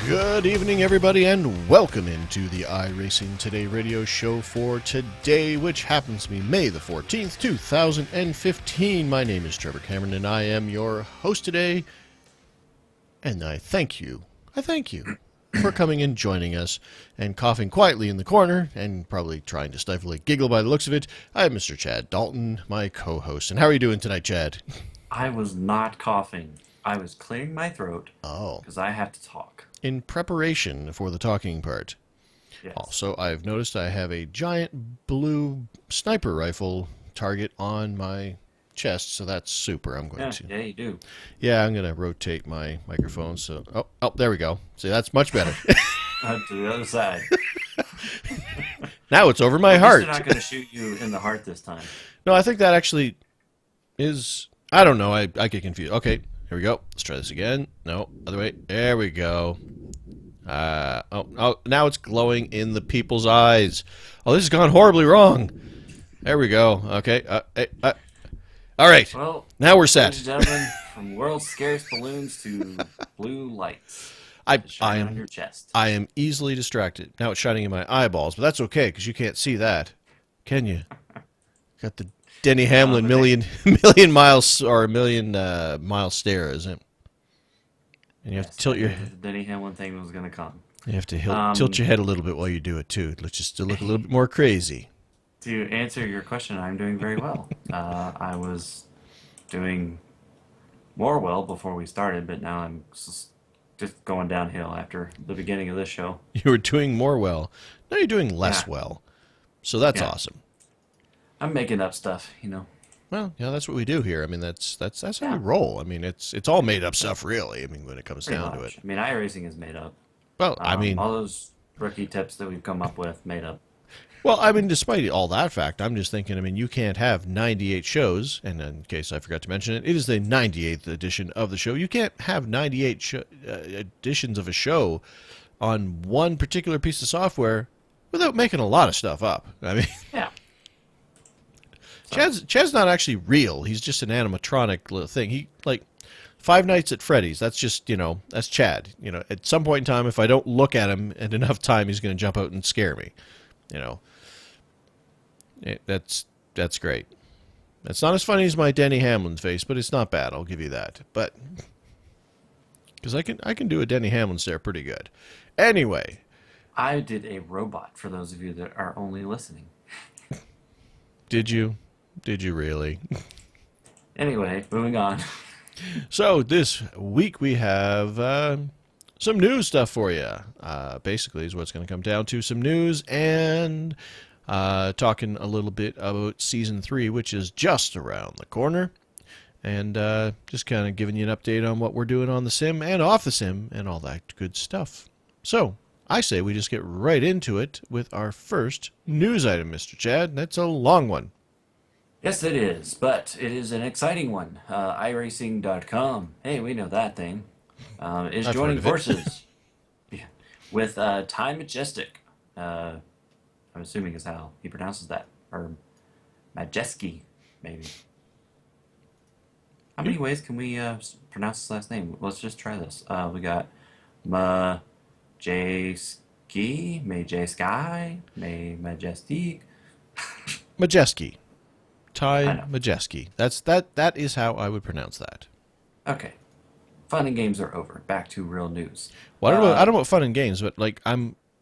Good evening, everybody, and welcome into the iRacing Today radio show for today, which happens to be May the 14th, 2015. My name is Trevor Cameron, and I am your host today. And I thank you for coming and joining us and coughing quietly in the corner and probably trying to stifle a giggle by the looks of it. I am Mr. Chad Dalton, my co-host. And how are you doing tonight, Chad? I was not coughing. I was clearing my throat because I have to talk. In preparation for the talking part. Yes. Also, I've noticed I have a giant blue sniper rifle target on my chest, so that's super. I'm going to. Yeah, you do. Yeah, I'm going to rotate my microphone. So, oh, there we go. See, that's much better. To the other side. Now it's over my heart. They're not going to shoot you in the heart this time. No, I think that actually is. I don't know. I get confused. Okay. Here we go. Let's try this again. No, other way. There we go. Now it's glowing in the people's eyes. Oh, this has gone horribly wrong. There we go. Okay. All right. Well, now we're set. Ladies and gentlemen, from world's scariest balloons to blue lights. I am on your chest. I am easily distracted. Now it's shining in my eyeballs, but that's okay because you can't see that, can you? Got the Denny Hamlin million miles or a million mile stare, isn't it? And you have to tilt your head. The Denny Hamlin thing was going to come. You have to tilt your head a little bit while you do it too. Let's just to look a little bit more crazy. To answer your question, I'm doing very well. I was doing more well before we started, but now I'm just going downhill after the beginning of this show. You were doing more well. Now you're doing less well. So that's awesome. I'm making up stuff, you know. Well, yeah, that's what we do here. I mean, that's how we roll. I mean, it's all made up stuff, really. I mean, when it comes down to it. I mean, iRacing is made up. Well, I mean, all those rookie tips that we've come up with made up. Well, I mean, despite all that fact, I'm just thinking. I mean, you can't have 98 shows, and in case I forgot to mention it, it is the 98th edition of the show. You can't have 98 editions of a show on one particular piece of software without making a lot of stuff up. I mean, yeah. Chad's not actually real. He's just an animatronic little thing. He, like, Five Nights at Freddy's. That's just, that's Chad. At some point in time, if I don't look at him at enough time, he's going to jump out and scare me. That's great. It's not as funny as my Denny Hamlin face, but it's not bad. I'll give you that. But because I can do a Denny Hamlin stare pretty good. Anyway, I did a robot for those of you that are only listening. Did you? Did you really? Anyway, moving on. So this week we have some news stuff for you. Basically is what's going to come down to. Some news and talking a little bit about Season 3, which is just around the corner. And just kind of giving you an update on what we're doing on the sim and off the sim and all that good stuff. So I say we just get right into it with our first news item, Mr. Chad. That's a long one. Yes, it is, but it is an exciting one. iRacing.com, hey, we know that thing, is joining forces with Ty Majestic. I'm assuming is how he pronounces that, or Majeski, maybe. How many ways can we pronounce his last name? Let's just try this. We got Majeski, Majestic. Majeski. Ty Majeski. That is how I would pronounce that. Okay. Fun and games are over. Back to real news. Well, I don't know about fun and games, but like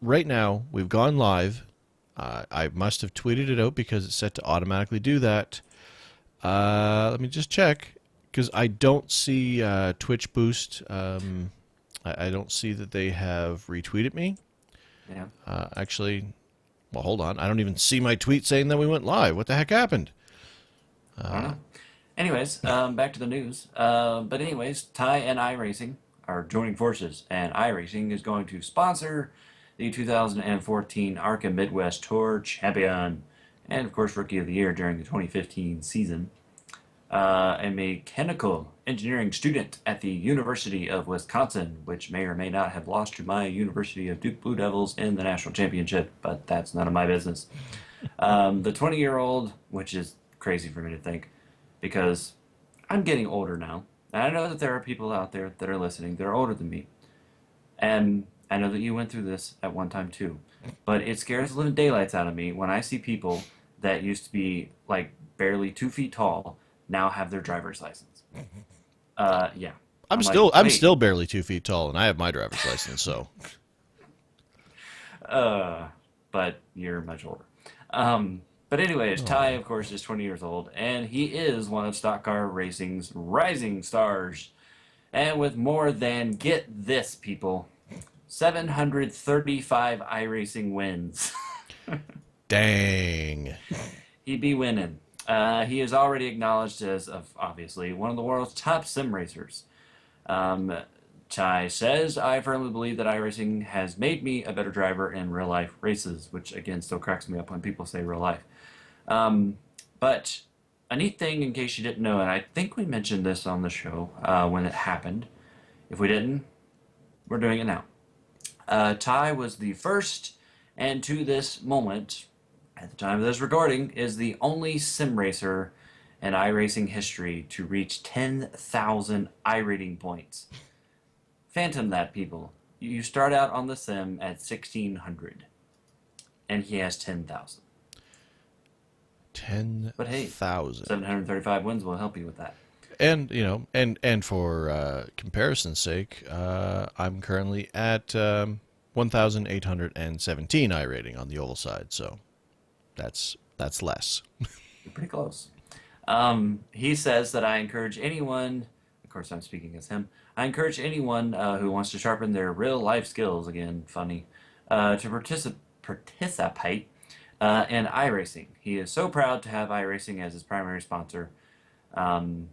right now, we've gone live. I must have tweeted it out because it's set to automatically do that. Let me just check because I don't see Twitch Boost. I don't see that they have retweeted me. Yeah. Actually, well, hold on. I don't even see my tweet saying that we went live. What the heck happened? I don't know. Anyways, back to the news. But anyways, Ty and iRacing are joining forces, and iRacing is going to sponsor the 2014 ARCA Midwest Tour champion, and of course, Rookie of the Year during the 2015 season. A mechanical engineering student at the University of Wisconsin, which may or may not have lost to my University of Duke Blue Devils in the national championship, but that's none of my business. The 20-year-old, which is crazy for me to think, because I'm getting older now. And I know that there are people out there that are listening that are older than me. And I know that you went through this at one time too. But it scares the living daylights out of me when I see people that used to be like barely 2 feet tall now have their driver's license. Yeah. I'm like, I'm wait, still barely 2 feet tall, and I have my driver's license. So but you're much older. But anyways, Ty, oh. of course, is 20 years old, and he is one of stock car racing's rising stars. And with more than, get this, people, 735 iRacing wins. Dang. He be winning. He is already acknowledged as, obviously, one of the world's top sim racers. Chai says, I firmly believe that iRacing has made me a better driver in real life races, which again still cracks me up when people say real life. But a neat thing, in case you didn't know, and I think we mentioned this on the show when it happened. If we didn't, we're doing it now. Ty was the first, and to this moment, at the time of this recording, is the only sim racer in iRacing history to reach 10,000 iRating points. Phantom that, people. You start out on the sim at 1,600, and he has 10,000. 10,000. But hey, 735 wins will help you with that. And and for comparison's sake, I'm currently at 1,817 I rating on the oval side, so that's less. You're pretty close. He says that I encourage anyone, of course I'm speaking as him, I encourage anyone who wants to sharpen their real life skills, again, funny, to participate in iRacing. He is so proud to have iRacing as his primary sponsor in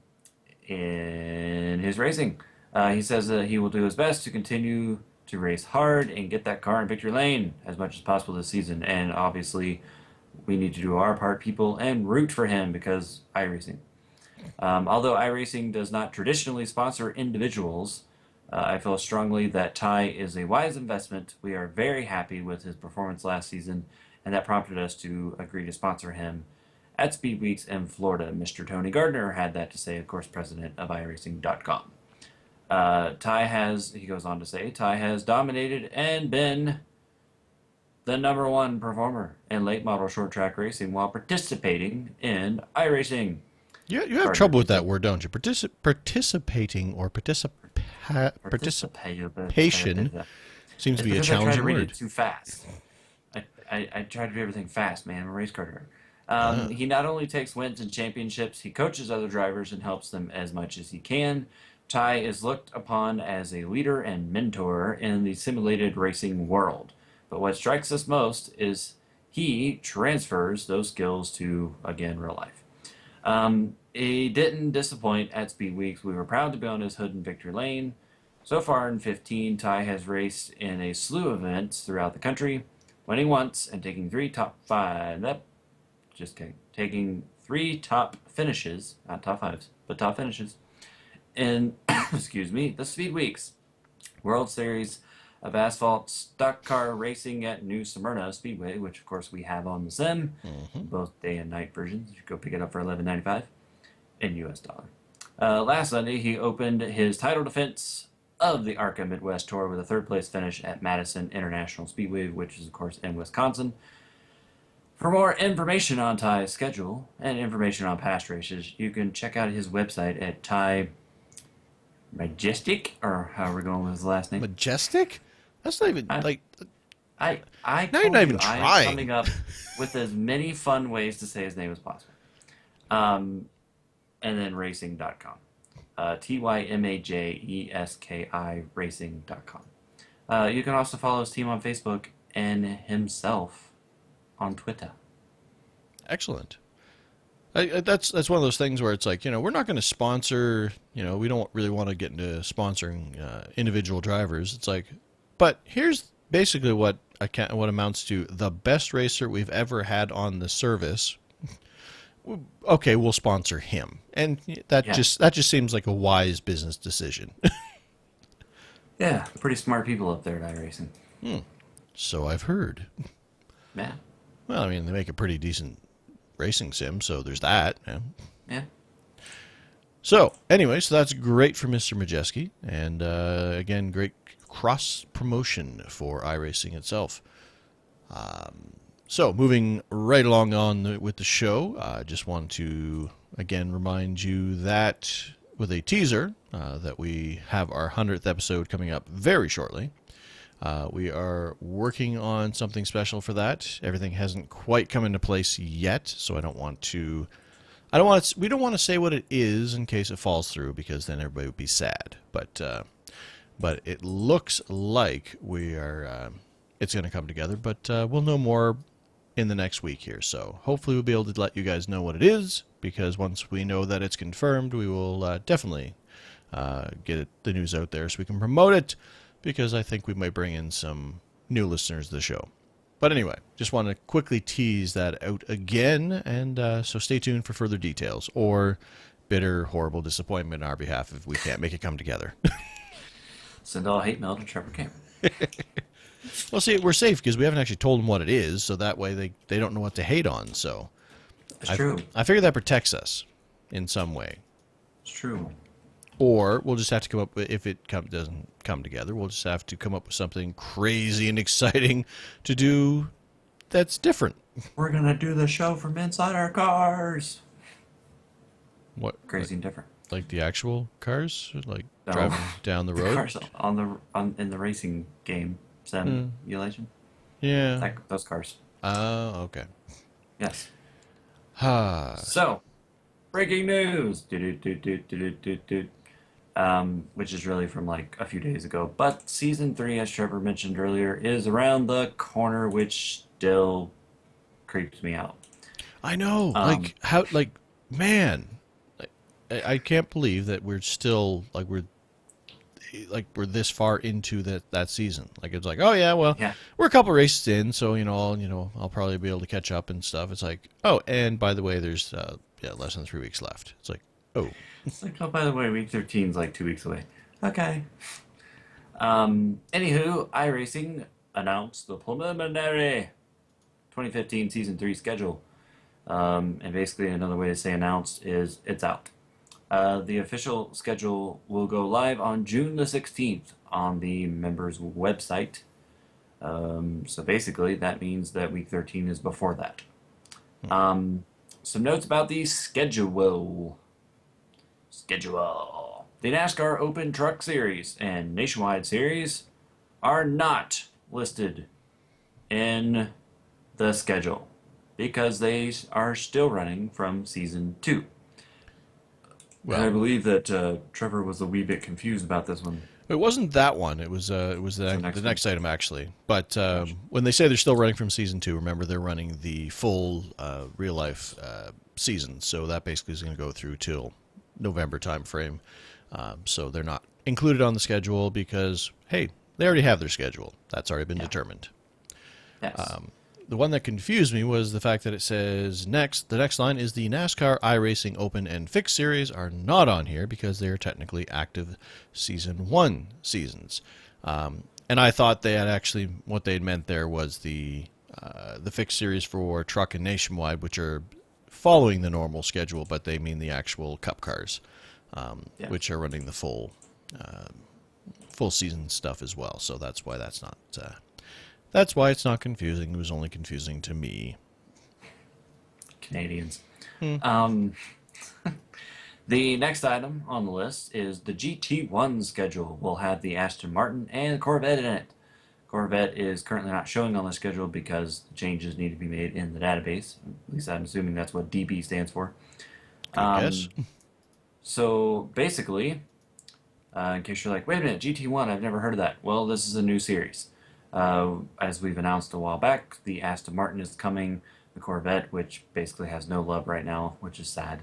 his racing. He says that he will do his best to continue to race hard and get that car in victory lane as much as possible this season. And obviously, we need to do our part, people, and root for him because iRacing. Although iRacing does not traditionally sponsor individuals, I feel strongly that Ty is a wise investment. We are very happy with his performance last season, and that prompted us to agree to sponsor him at Speed Weeks in Florida. Mr. Tony Gardner had that to say, of course, president of iRacing.com. He goes on to say, Ty has dominated and been the #1 performer in late model short track racing while participating in iRacing. You have trouble with that word, don't you? Participating or participation seems to be a because I try to challenging read word. it too fast. I try to do everything fast, man. I'm a race car driver. He not only takes wins and championships, he coaches other drivers and helps them as much as he can. Ty is looked upon as a leader and mentor in the simulated racing world. But what strikes us most is he transfers those skills to, again, real life. He didn't disappoint at Speed Weeks. We were proud to be on his hood in victory lane. So far in 15, Ty has raced in a slew of events throughout the country, winning once and taking taking 3 top finishes, not top fives, but top finishes, in, excuse me, the Speed Weeks World Series of Asphalt Stock Car Racing at New Smyrna Speedway, which of course we have on the sim, both day and night versions. You go pick it up for $11.95 in US dollar. Last Sunday, he opened his title defense of the ARCA Midwest Tour with a 3rd place finish at Madison International Speedway, which is of course in Wisconsin. For more information on Ty's schedule and information on past races, you can check out his website at Ty Majestic, or how we're going with his last name. Majestic? That's not even I like. I Now you're told not you even I am trying. coming up with as many fun ways to say his name as possible. And then racing.com. TYMAJESKI racing.com. You can also follow his team on Facebook and himself on Twitter. Excellent. That's one of those things where it's like, we're not going to sponsor, we don't really want to get into sponsoring individual drivers. It's like, but here's basically what amounts to the best racer we've ever had on the service. Okay, we'll sponsor him, and Yeah. that just seems like a wise business decision. Yeah, pretty smart people up there at iRacing. So I've heard. Yeah. Well, I mean, they make a pretty decent racing sim, so there's that. Yeah. Yeah. So, anyway, so that's great for Mr. Majeski, and again, great cross promotion for iRacing itself. So, moving right along on with the show, I just want to again remind you that with a teaser that we have our 100th episode coming up very shortly. We are working on something special for that. Everything hasn't quite come into place yet, so we don't want to say what it is in case it falls through, because then everybody would be sad. But it looks like it's going to come together, but we'll know more in the next week here. So hopefully we'll be able to let you guys know what it is, because once we know that it's confirmed, we will definitely get the news out there so we can promote it, because I think we might bring in some new listeners to the show. But anyway, just want to quickly tease that out again, and so stay tuned for further details, or bitter, horrible disappointment on our behalf if we can't make it come together. Send all hate mail to Trevor Cameron. Well, see, we're safe because we haven't actually told them what it is, so that way they don't know what to hate on. So It's true. I figure that protects us in some way. It's true. Or we'll just have to come up with, if it doesn't come together, we'll just have to come up with something crazy and exciting to do that's different. We're gonna do the show from inside our cars. What? Crazy and different. Like the actual cars, like No. driving down the road. Cars in the racing game simulation. Yeah. Those cars. Oh, okay. Yes. Ha. So, breaking news. Do-do-do-do-do-do-do. Which is really from like a few days ago. But season 3, as Trevor mentioned earlier, is around the corner, which still creeps me out. I know. Man, I can't believe that we're still we're this far into that season. Like, it's like, oh yeah, well, Yeah. we're a couple races in, so I'll probably be able to catch up and stuff. It's like, oh, and by the way, there's less than 3 weeks left. It's like, oh. It's like, oh, by the way, week 13 is like 2 weeks away. Okay. Anywho, iRacing announced the preliminary 2015 season 3 schedule. And basically, another way to say announced is it's out. The official schedule will go live on June the 16th on the members' website. So basically, that means that week 13 is before that. Some notes about the schedule. The NASCAR Open Truck Series and Nationwide Series are not listed in the schedule because they are still running from Season 2. Well, I believe that Trevor was a wee bit confused about this one. it wasn't that one. It was the next item, actually. But when they say they're still running from season 2, remember they're running the full real life season. So that basically is going to go through till November time frame. So they're not included on the schedule because, hey, they already have their schedule. That's already been determined. Yes. The one that confused me was the fact that it says the next line is the NASCAR iRacing Open and Fixed Series are not on here because they are technically active Season 1 seasons. And I thought they had actually, what they had meant there was the Fixed Series for Truck and Nationwide, which are following the normal schedule, but they mean the actual Cup cars, which are running the full season stuff as well. So that's why that's not... That's why it's not confusing. It was only confusing to me. Canadians. The next item on the list is the GT1 schedule. Will have the Aston Martin and Corvette in it. Corvette is currently not showing on the schedule because changes need to be made in the database. At least I'm assuming that's what DB stands for. Yes. So basically, in case you're like, wait a minute, GT1, I've never heard of that. Well, this is a new series. As we've announced a while back, the Aston Martin is coming the Corvette, which basically has no love right now, which is sad,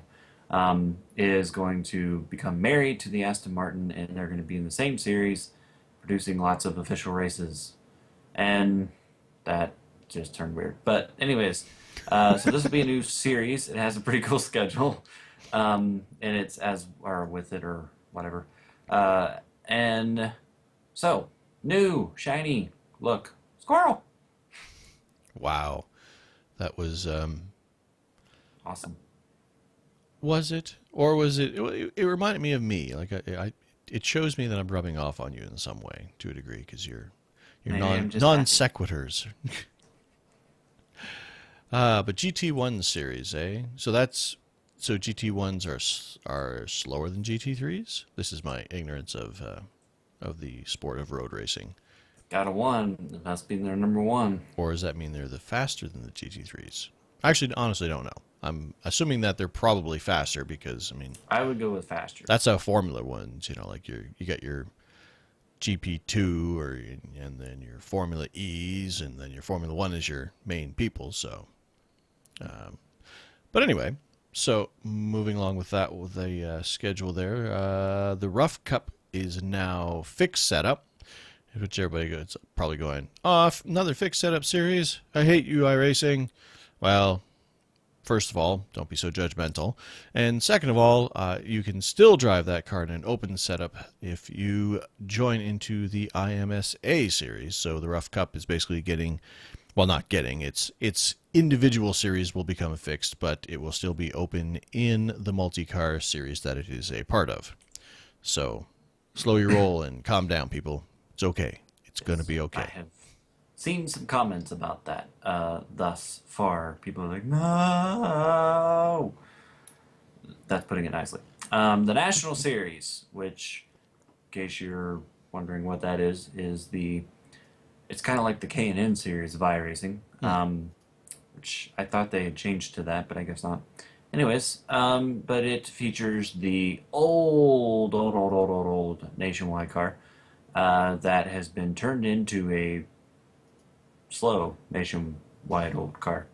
is going to become married to the Aston Martin, and they're going to be in the same series, producing lots of official races. And that just turned weird. But anyways, so this will be a new series. It has a pretty cool schedule, and it's as or with it or whatever. And so new shiny look squirrel. Wow. That Awesome. was it? Or was it? It reminded me of me. Like, it shows me that I'm rubbing off on you in some way to a degree because you're Maybe I'm just non happy. sequiturs. But GT1 series, eh? So GT1s are slower than GT3s. This is my ignorance of the sport of road racing. Got a one. It must be their number one. Or does that mean they're faster than the GT3s? I actually, honestly, don't know. I'm assuming that they're probably faster because, I mean, I would go with faster. that's how Formula Ones, like you got your GP2 and then your Formula E's and then your Formula One is your main people. So, but anyway, so moving along with that with the schedule there, the Rough Cup is now fixed setup, which everybody goes probably going off another fixed setup series. I hate you, iRacing. Well, first of all, don't be so judgmental. And second of all, you can still drive that car in an open setup if you join into the IMSA series. So the Rough Cup is basically getting, well, not getting, its individual series will become fixed, but it will still be open in the multi-car series that it is a part of. So slow your roll and calm down, people. It's okay. It's going to Yes, be I okay. have seen some comments about that thus far. People are like, no. That's putting it nicely. The National Series, which, in case you're wondering what that is it's kind of like the K&N series of iRacing, Hmm. which I thought they had changed to that, but I guess not. Anyways, but it features the old nationwide car that has been turned into a slow nationwide old car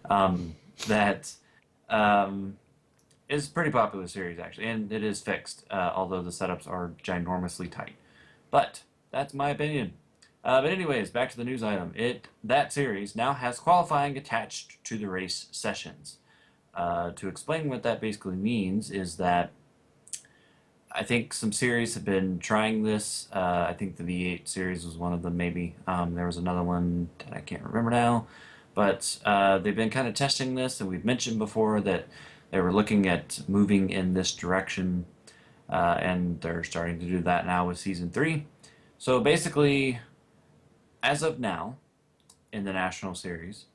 um, that um, is a pretty popular series actually, and it is fixed, although the setups are ginormously tight. But that's my opinion. But anyways, back to the news item. That series now has qualifying attached to the race sessions. To explain what that basically means is that I think some series have been trying this. I think the V8 series was one of them, maybe. There was another one that I can't remember now. But they've been kind of testing this, and we've mentioned before that they were looking at moving in this direction, and they're starting to do that now with Season 3. So basically, as of now, in the National Series,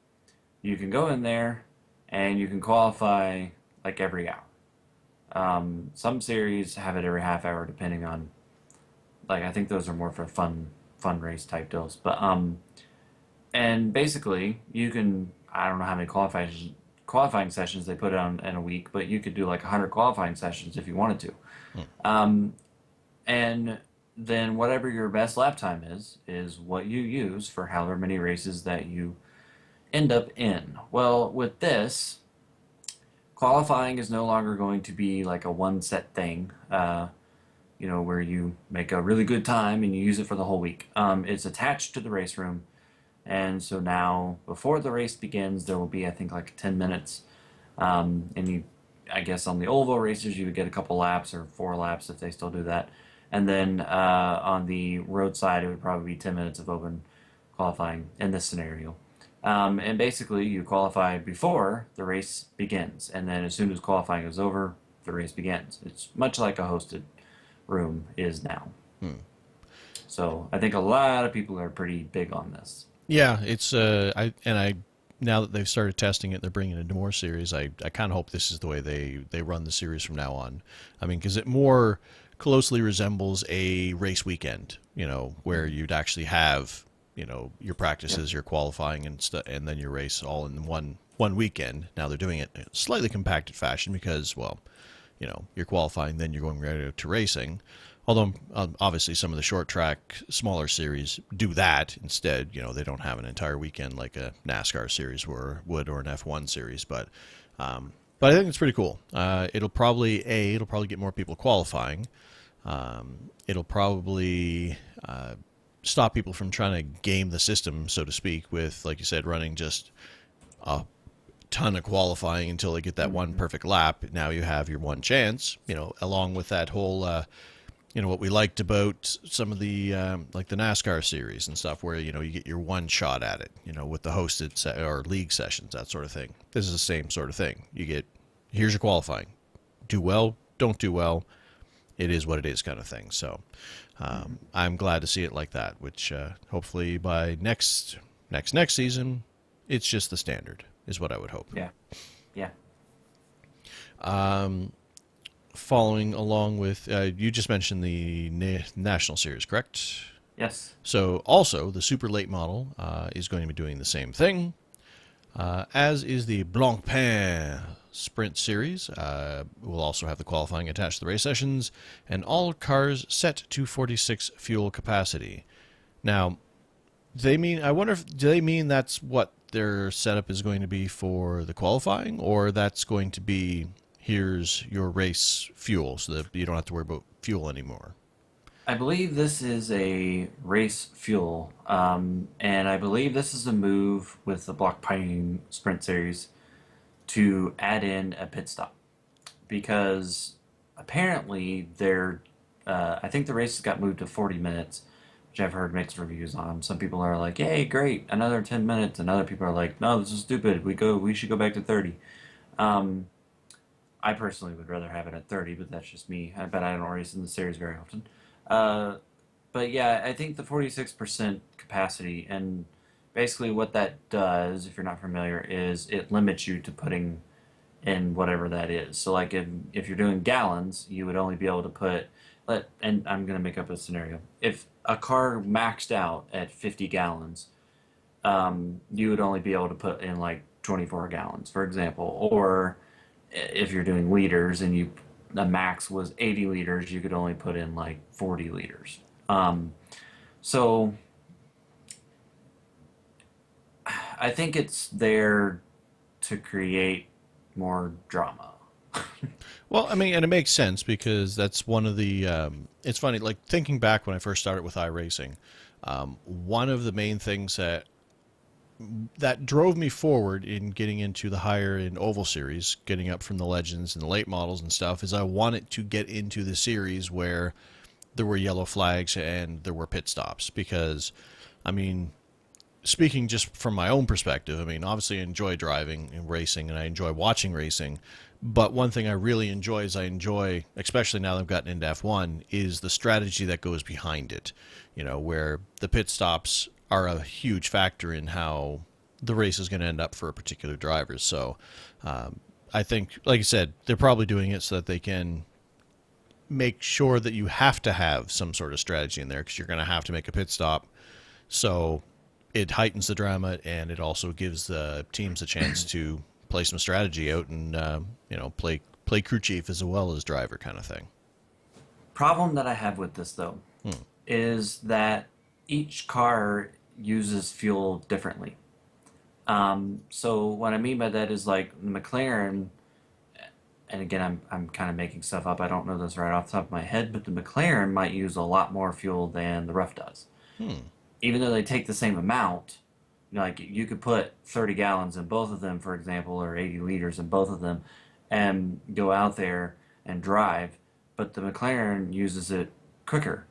you can go in there and you can qualify like every hour. Some series have it every half hour, depending on like I think those are more for fun race type deals. But and basically you can I don't know how many qualifying sessions they put on in a week, but you could do like 100 qualifying sessions if you wanted to. Hmm. Um, and then whatever your best lap time is what you use for however many races that you end up in. Well, with this, qualifying is no longer going to be like a one set thing, where you make a really good time and you use it for the whole week. It's attached to the race room. And so now, before the race begins, there will be, I think, like 10 minutes. And I guess on the oval races, you would get a couple laps or 4 laps if they still do that. And then on the road side, it would probably be 10 minutes of open qualifying in this scenario. And basically, you qualify before the race begins. And then as soon as qualifying is over, the race begins. It's much like a hosted room is now. Hmm. So I think a lot of people are pretty big on this. Yeah, it's I now that they've started testing it, they're bringing it into more series. I kind of hope this is the way they run the series from now on. I mean, because it more closely resembles a race weekend, where Mhm. you'd actually have your Yep. practices, your qualifying, and then your race all in one weekend. Now they're doing it in a slightly compacted fashion because, well, you're qualifying, then you're going right to racing. Although obviously some of the short track, smaller series do that instead. They don't have an entire weekend like a NASCAR series would or an F1 series. But I think it's pretty cool. It'll probably get more people qualifying. It'll probably stop people from trying to game the system, so to speak, with, like you said, running just a ton of qualifying until they get that one Hmm. perfect lap. Now you have your one chance, along with that whole, what we liked about some of the, like the NASCAR series and stuff, where, you get your one shot at it, with the hosted or league sessions, that sort of thing. This is the same sort of thing. Here's your qualifying. Do well, don't do well. It is what it is, kind of thing. So I'm glad to see it like that, which hopefully by next season, it's just the standard, is what I would hope. Yeah. Yeah. Following along with, you just mentioned the National Series, correct? Yes. So also the super late model is going to be doing the same thing, as is the Blancpain Sprint Series. We'll also have the qualifying attached to the race sessions, and all cars set to 46 fuel capacity. Now, I wonder if do they mean that's what their setup is going to be for the qualifying, or that's going to be here's your race fuel, so that you don't have to worry about fuel anymore. I believe this is a race fuel, and I believe this is a move with the Block Pine Sprint Series to add in a pit stop because apparently I think the race got moved to 40 minutes, which I've heard mixed reviews on. Some people are like, "Hey, great, another 10 minutes," and other people are like, "No, this is stupid. We should go back to 30." Um, I personally would rather have it at 30, but that's just me. I bet I don't race in the series very often. Uh, but yeah, I think the 46% capacity, and basically what that does, if you're not familiar, is it limits you to putting in whatever that is. So like if you're doing gallons, you would only be able to and I'm gonna make up a scenario. If a car maxed out at 50 gallons, you would only be able to put in like 24 gallons, for example. Or if you're doing liters and the max was 80 liters, you could only put in like 40 liters. So I think it's there to create more drama. Well, I mean, and it makes sense because that's one of the. It's funny, like thinking back when I first started with iRacing, one of the main things that drove me forward in getting into the higher in oval series, getting up from the legends and the late models and stuff, is I wanted to get into the series where there were yellow flags and there were pit stops. Because, I mean, speaking just from my own perspective, I mean, obviously I enjoy driving and racing and I enjoy watching racing. But one thing I really enjoy especially now that I've gotten into F1, is the strategy that goes behind it. Where the pit stops are a huge factor in how the race is going to end up for a particular driver. So I think, like I said, they're probably doing it so that they can make sure that you have to have some sort of strategy in there because you're going to have to make a pit stop. So it heightens the drama and it also gives the teams a chance to play some strategy out and play crew chief as well as driver kind of thing. Problem that I have with this though Hmm. is that each car uses fuel differently. So what I mean by that is like the McLaren, and again I'm kind of making stuff up. I don't know this right off the top of my head, but the McLaren might use a lot more fuel than the rough does. Hmm. Even though they take the same amount, like you could put 30 gallons in both of them, for example, or 80 liters in both of them, and go out there and drive, but the McLaren uses it quicker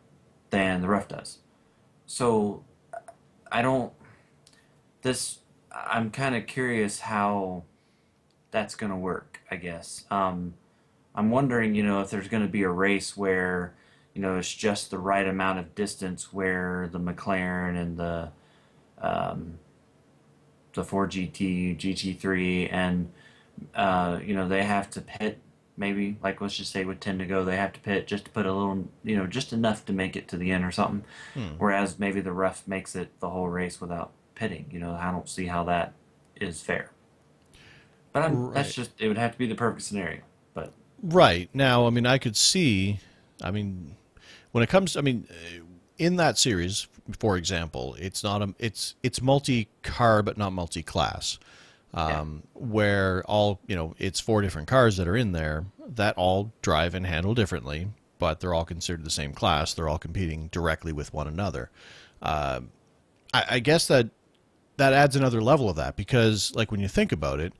than the rough does. So I don't, this, I'm kind of curious how that's going to work, I guess. I'm wondering, if there's going to be a race where, it's just the right amount of distance where the McLaren and um, the 4GT, GT3, and they have to pit. Maybe like let's just say with 10 to go, they have to pit just to put a little, just enough to make it to the end or something. Hmm. Whereas maybe the rough makes it the whole race without pitting. I don't see how that is fair. But that's Right. just it would have to be the perfect scenario. But Right. Now, I mean, I could see, I mean, when it comes, I mean, in that series, for example, it's not a, it's multi-car but not multi-class, Yeah. where all it's four different cars that are in there that all drive and handle differently, but they're all considered the same class. They're all competing directly with one another. I guess that adds another level of that because, like, when you think about it,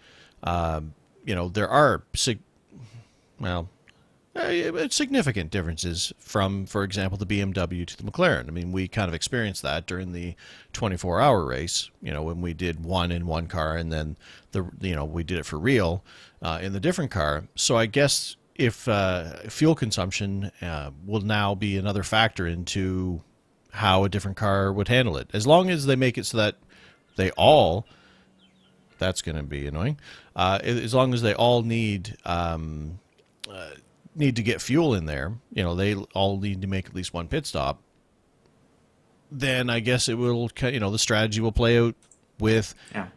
there are well, significant differences from, for example, the BMW to the McLaren. I mean, we kind of experienced that during the 24-hour race. When we did one in one car, and then we did it for real in the different car. So I guess if fuel consumption will now be another factor into how a different car would handle it, as long as they make it so that they all. That's going to be annoying. As long as they all need to get fuel in there, they all need to make at least one pit stop, then I guess it will, the strategy will play out with, Yeah.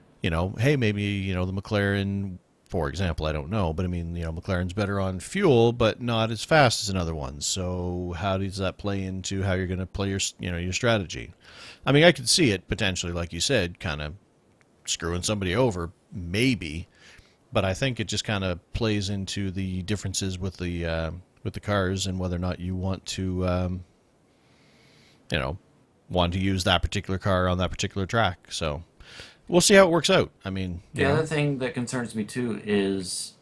hey, maybe, the McLaren, for example, I don't know, but I mean, McLaren's better on fuel, but not as fast as another one. So how does that play into how you're going to play your strategy? I mean, I could see it potentially, like you said, kind of screwing somebody over, maybe, but I think it just kind of plays into the differences with the cars and whether or not you want to you know want to use that particular car on that particular track. So we'll see how it works out. I mean, The other thing that concerns me too is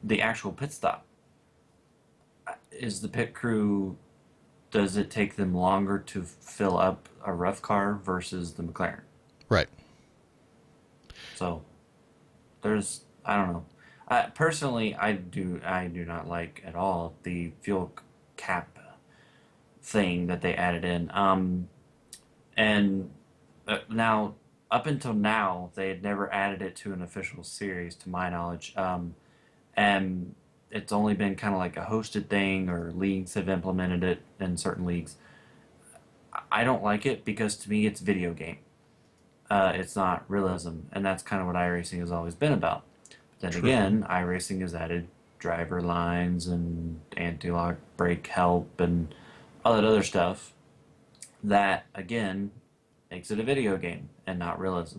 the actual pit stop. Is the pit crew, does it take them longer to fill up a rough car versus the McLaren? right, So there's, I don't know. Personally, I do not like at all the fuel cap thing that they added in. And now, up until now, they had never added it to an official series, to my knowledge. And it's only been kind of like a hosted thing, or leagues have implemented it in certain leagues. I don't like it because to me it's video game. It's not realism, and that's kind of what iRacing has always been about. But then true, again, iRacing has added driver lines and anti-lock brake help and all that other stuff that again makes it a video game and not realism.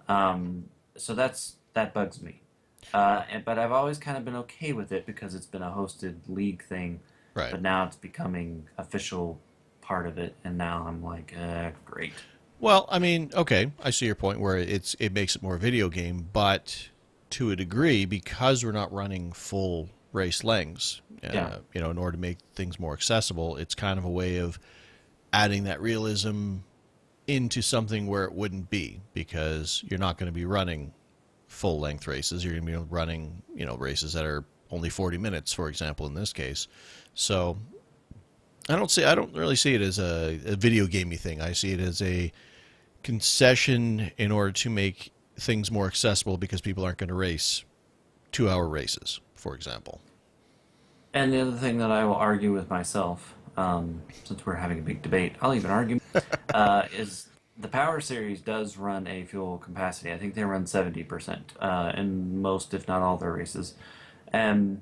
So that bugs me. But I've always kind of been okay with it because it's been a hosted league thing. right. But now it's becoming official part of it, and now I'm like, great. Well, I mean, okay, I see your point where it makes it more video game, but to a degree, because we're not running full race lengths, Yeah, in order to make things more accessible, it's kind of a way of adding that realism into something where it wouldn't be, because you're not going to be running full length races. You're going to be running, races that are only 40 minutes, for example, in this case. So I don't really see it as a video gamey thing. I see it as a concession in order to make things more accessible because people aren't going to race 2-hour races, for example. and the other thing that I will argue with myself, since we're having a big debate, I'll even argue, is the Power Series does run a fuel capacity. I think they run 70% in most, if not all, their races. And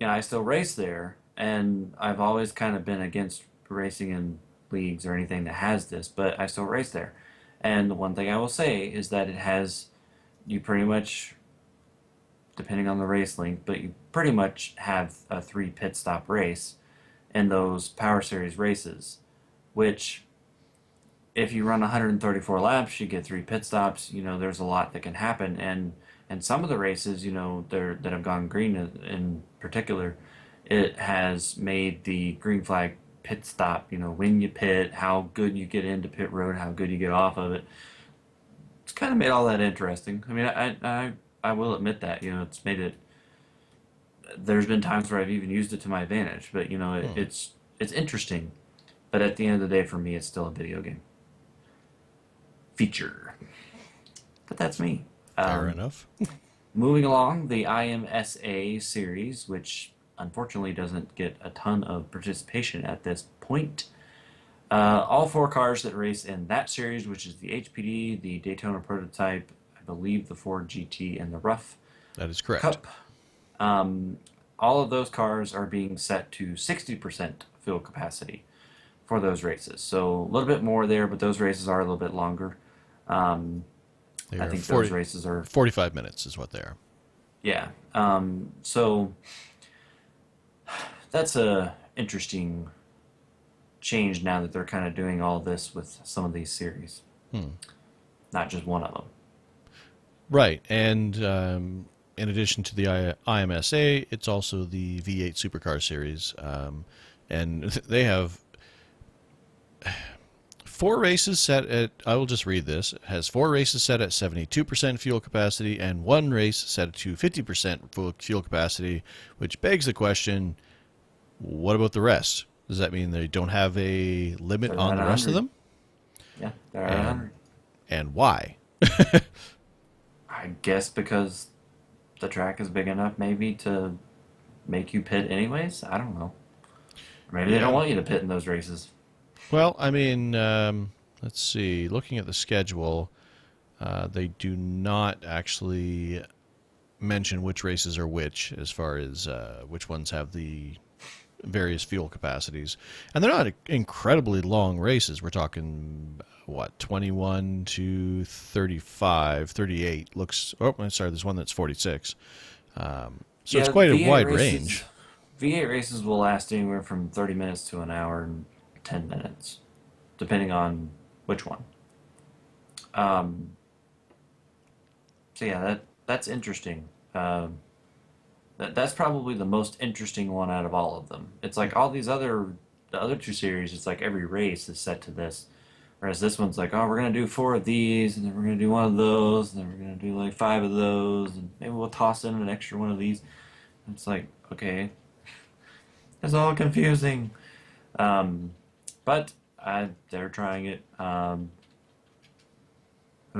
I still race there, and I've always kind of been against racing in leagues or anything that has this, but I still race there. And the one thing I will say is that it has, you pretty much, depending on the race length, but you pretty much have a three pit stop race in those Power Series races, which if you run 134 laps, you get three pit stops. There's a lot that can happen, and some of the races, that have gone green in particular, it has made the green flag pit stop. When you pit, how good you get into pit road, how good you get off of it. It's kind of made all that interesting. I mean, I will admit that it's made it. There's been times where I've even used it to my advantage, but Hmm. it's interesting. But at the end of the day, for me, it's still a video game feature. But that's me. Fair Um, enough. Moving along, the IMSA series, which unfortunately doesn't get a ton of participation at this point. All four cars that race in that series, which is the HPD, the Daytona Prototype, I believe the Ford GT, and the Rough That is correct. Cup, um, all of those cars are being set to 60% fuel capacity for those races. So a little bit more there, but those races are a little bit longer. Um, They I are think those races are, 45 minutes is what they are. yeah. So that's a interesting change now that they're kind of doing all this with some of these series, Hmm. not just one of them. Right, and in addition to the IMSA, it's also the V8 Supercar Series, and they have four races set at. I will just read this. It has four races set at 72% fuel capacity, and one race set to 50% fuel capacity, which begs the question: what about the rest? Does that mean they don't have a limit They're on at the rest of 100. them? Yeah, they're at And 100. why? I guess because the track is big enough maybe to make you pit anyways. I don't know. Or maybe they don't Yeah. want you to pit in those races. Well, I mean, let's see. Looking at the schedule, they do not actually mention which races are which, as far as which ones have the various fuel capacities. And they're not incredibly long races. We're talking, what, 21 to 35, 38. Looks, oh, I'm sorry, there's one that's 46. So it's Yeah, quite a V8 wide races range. V8 races will last anywhere from 30 minutes to an hour and 10 minutes, depending on which one. Um, so yeah, that's interesting. That's probably the most interesting one out of all of them. It's like all these the other two series. It's like every race is set to this, whereas this one's like, oh, we're gonna do four of these, and then we're gonna do one of those, and then we're gonna do like five of those, and maybe we'll toss in an extra one of these. It's like, okay, it's all confusing. Um, but they're trying it. Who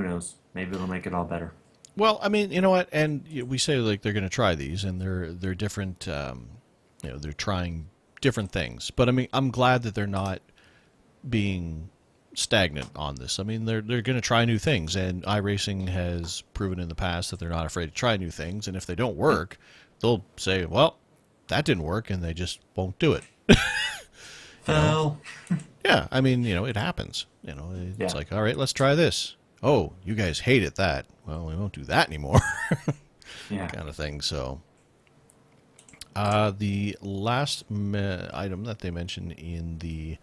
knows? Maybe it'll make it all better. Well, I mean, you know what? And we say like they're going to try these, and they're different. They're trying different things. But I mean, I'm glad that they're not being stagnant on this. I mean, they're going to try new things, and iRacing has proven in the past that they're not afraid to try new things. And if they don't Yeah. work, they'll say, "Well, that didn't work," and they just won't do it. You know? Phil. Yeah. I mean, it happens. It's Yeah. like, all right, let's try this. Oh, you guys hated that. Well, we won't do that anymore. Yeah. Kind of thing. So, the last item that they mention in the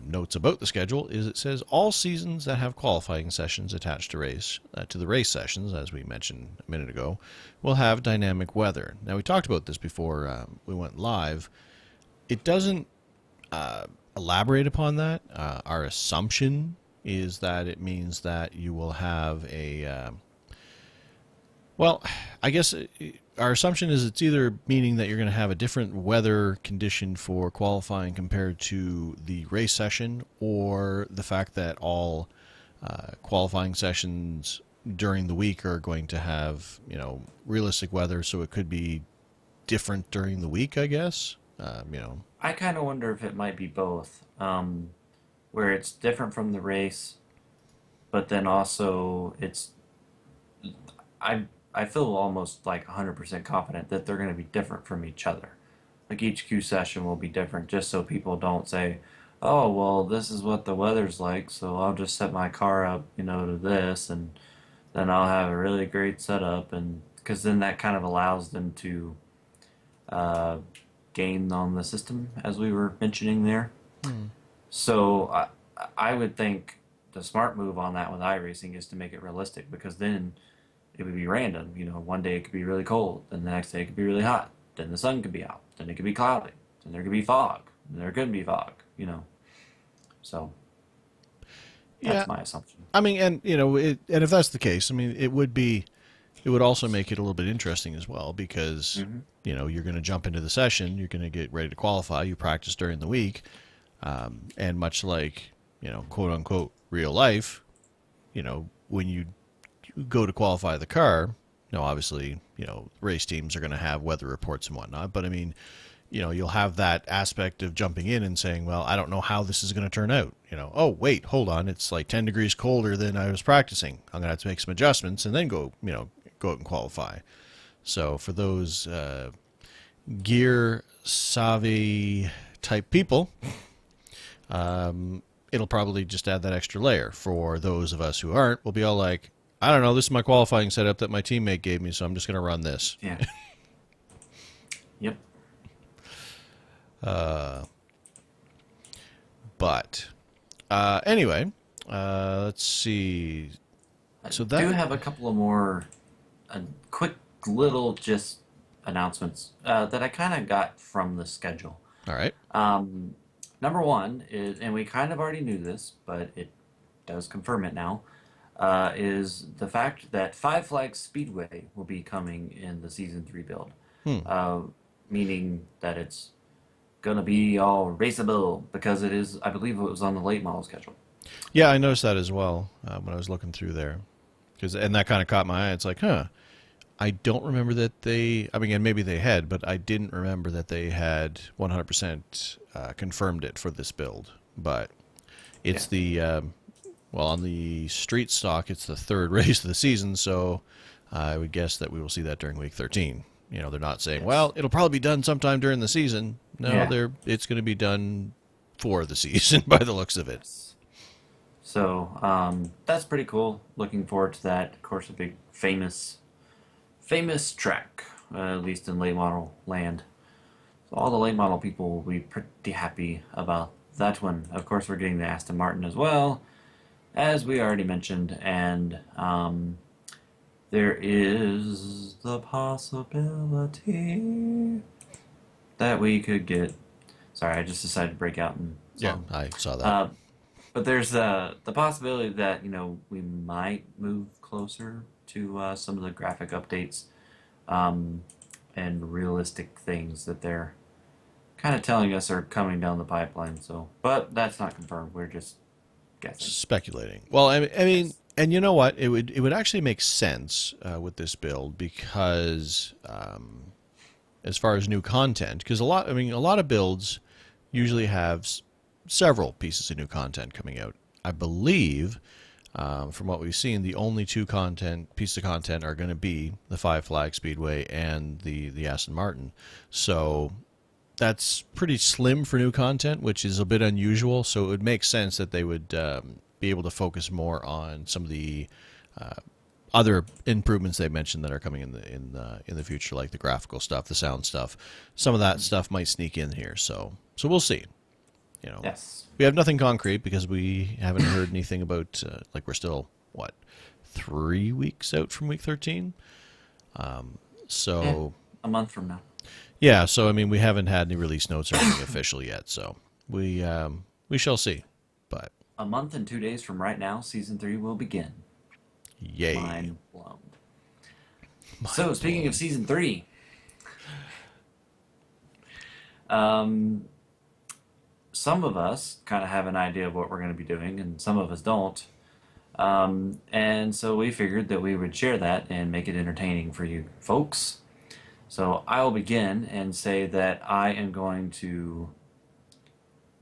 notes about the schedule is it says all seasons that have qualifying sessions attached to the race sessions, as we mentioned a minute ago, will have dynamic weather. Now, we talked about this before we went live. It doesn't elaborate upon that. Our assumption is that it means that you will have well, I guess our assumption is it's either meaning that you're going to have a different weather condition for qualifying compared to the race session, or the fact that all qualifying sessions during the week are going to have, realistic weather, so it could be different during the week, I guess. I kind of wonder if it might be both, where it's different from the race, but then also I I feel almost like 100% confident that they're going to be different from each other. Like each Q session will be different, just so people don't say, "Oh, well, this is what the weather's like, so I'll just set my car up, to this, and then I'll have a really great setup," and because then that kind of allows them to uh, gain on the system, as we were mentioning there. Hmm. So I would think the smart move on that with iRacing is to make it realistic, because then it would be random. One day it could be really cold, then the next day it could be really hot, then the sun could be out, then it could be cloudy, then there could be fog, then there couldn't be fog. So Yeah, that's my assumption. I mean, and if that's the case, I mean, it would also make it a little bit interesting as well, because Hmm. you're going to jump into the session, you're going to get ready to qualify, you practice during the week, and much like quote unquote real life, when you go to qualify the car, obviously race teams are going to have weather reports and whatnot, but I mean, you'll have that aspect of jumping in and saying, well, I don't know how this is going to turn out. Oh, wait, hold on. It's like 10 degrees colder than I was practicing. I'm going to have to make some adjustments and then go out and qualify. So for those gear savvy type people, it'll probably just add that extra layer. For those of us who aren't, we'll be all like, I don't know, this is my qualifying setup that my teammate gave me, so I'm just going to run this. Yeah. Yep. But anyway, let's see. I So do that, have a couple of more quick little just announcements that I kind of got from the schedule. all right. Um, Number one is, and we kind of already knew this, but it does confirm it now, is the fact that Five Flags Speedway will be coming in the Season 3 build. Hmm. Uh, Meaning that it's gonna be all raceable because it is, I believe it was on the late model schedule. Yeah, I noticed that as well when I was looking through there, and that kind of caught my eye. It's like, huh. I don't remember that they. I mean, and maybe they had, but I didn't remember that they had 100% confirmed it for this build. But Yeah. it's the well, on the street stock, it's the third race of the season, so I would guess that we will see that during week 13. You know, they're not saying, Yes. well, it'll probably be done sometime during the season. No, Yeah. they're it's going to be done for the season by the looks of it. Yes. So that's pretty cool. Looking forward to that. Of course, a big famous track, at least in late model land. So all the late model people will be pretty happy about that one. Of course, we're getting the Aston Martin as well, as we already mentioned, and there is the possibility that we could get. Sorry, I just decided to break out in Yeah, song. I saw that. Uh, but there's the possibility that we might move closer to some of the graphic updates um, and realistic things that they're kind of telling us are coming down the pipeline. So, but that's not confirmed. We're just guessing. Speculating. Well, I mean, Yes. and you know what? It would actually make sense with this build because as far as new content, because a lot of builds usually have several pieces of new content coming out. I believe, from what we've seen, the only two pieces of content are going to be the Five Flag Speedway and the Aston Martin. So that's pretty slim for new content, which is a bit unusual. So it would make sense that they would be able to focus more on some of the other improvements they mentioned that are coming in the future, like the graphical stuff, the sound stuff. Some of that stuff might sneak in here. So we'll see. You know, Yes. we have nothing concrete because we haven't heard anything about like we're still what 3 weeks out from week 13. Yeah. So A month from now. yeah, so I mean we haven't had any release notes or anything official yet. So we shall see. But A month and 2 days from right now, season 3 will begin. yay, Mind blown. So, speaking of season 3, um, some of us kind of have an idea of what we're going to be doing, and some of us don't. And so we figured that we would share that and make it entertaining for you folks. So I will begin and say that I am going to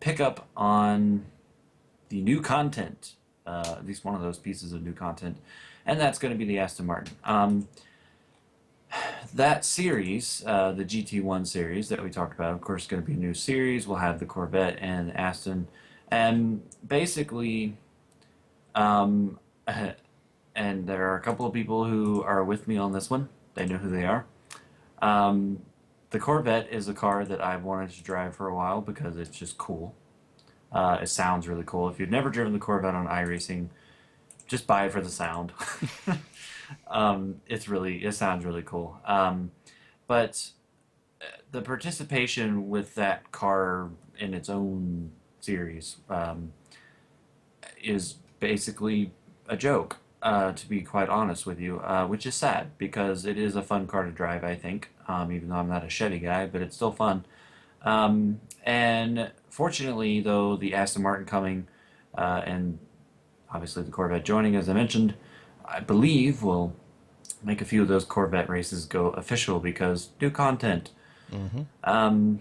pick up on the new content, at least one of those pieces of new content, and that's going to be the Aston Martin. That series, the GT1 series that we talked about, of course, is going to be a new series. We'll have the Corvette and Aston, and basically, um, and there are a couple of people who are with me on this one. They know who they are. Um, the Corvette is a car that I've wanted to drive for a while because it's just cool. It sounds really cool. If you've never driven the Corvette on iRacing, just buy it for the sound. It sounds really cool. But the participation with that car in its own series is basically a joke, to be quite honest with you, which is sad because it is a fun car to drive, I think, even though I'm not a Chevy guy, but it's still fun. And fortunately, though, the Aston Martin coming and obviously the Corvette joining, as I mentioned, I believe will make a few of those Corvette races go official because new content. hmm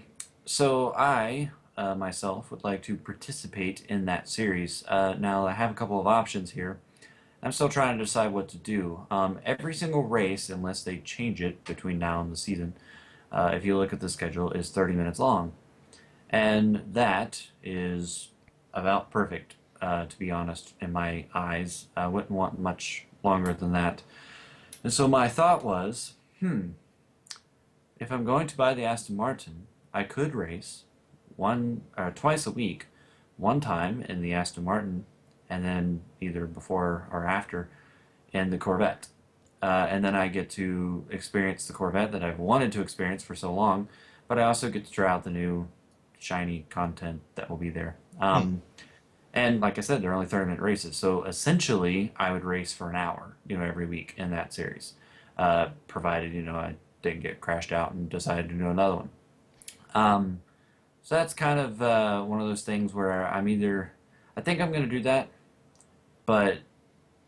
So I myself would like to participate in that series. Now I have a couple of options here. I'm still trying to decide what to do. Every single race, unless they change it between now and the season, if you look at the schedule, is 30 minutes long. And that is about perfect, to be honest, in my eyes. I wouldn't want much longer than that. And so my thought was, if I'm going to buy the Aston Martin, I could race one or twice a week, one time in the Aston Martin, and then either before or after in the Corvette. And then I get to experience the Corvette that I've wanted to experience for so long, but I also get to try out the new shiny content that will be there. Hmm. And like I said, they're only 30-minute races, so essentially I would race for an hour, every week in that series, provided I didn't get crashed out and decided to do another one. Um, so that's kind of one of those things where I think I'm going to do that, but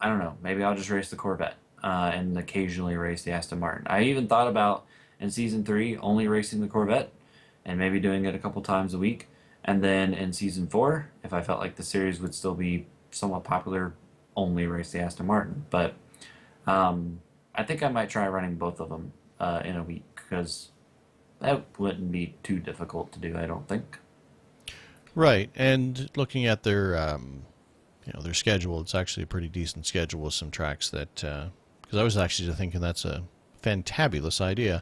I don't know. Maybe I'll just race the Corvette and occasionally race the Aston Martin. I even thought about in season three only racing the Corvette and maybe doing it a couple times a week. And then in season four, if I felt like the series would still be somewhat popular, only race the Aston Martin. But I think I might try running both of them in a week because that wouldn't be too difficult to do, I don't think. Right, and looking at their their schedule, it's actually a pretty decent schedule with some tracks that because I was actually thinking that's a fantabulous idea.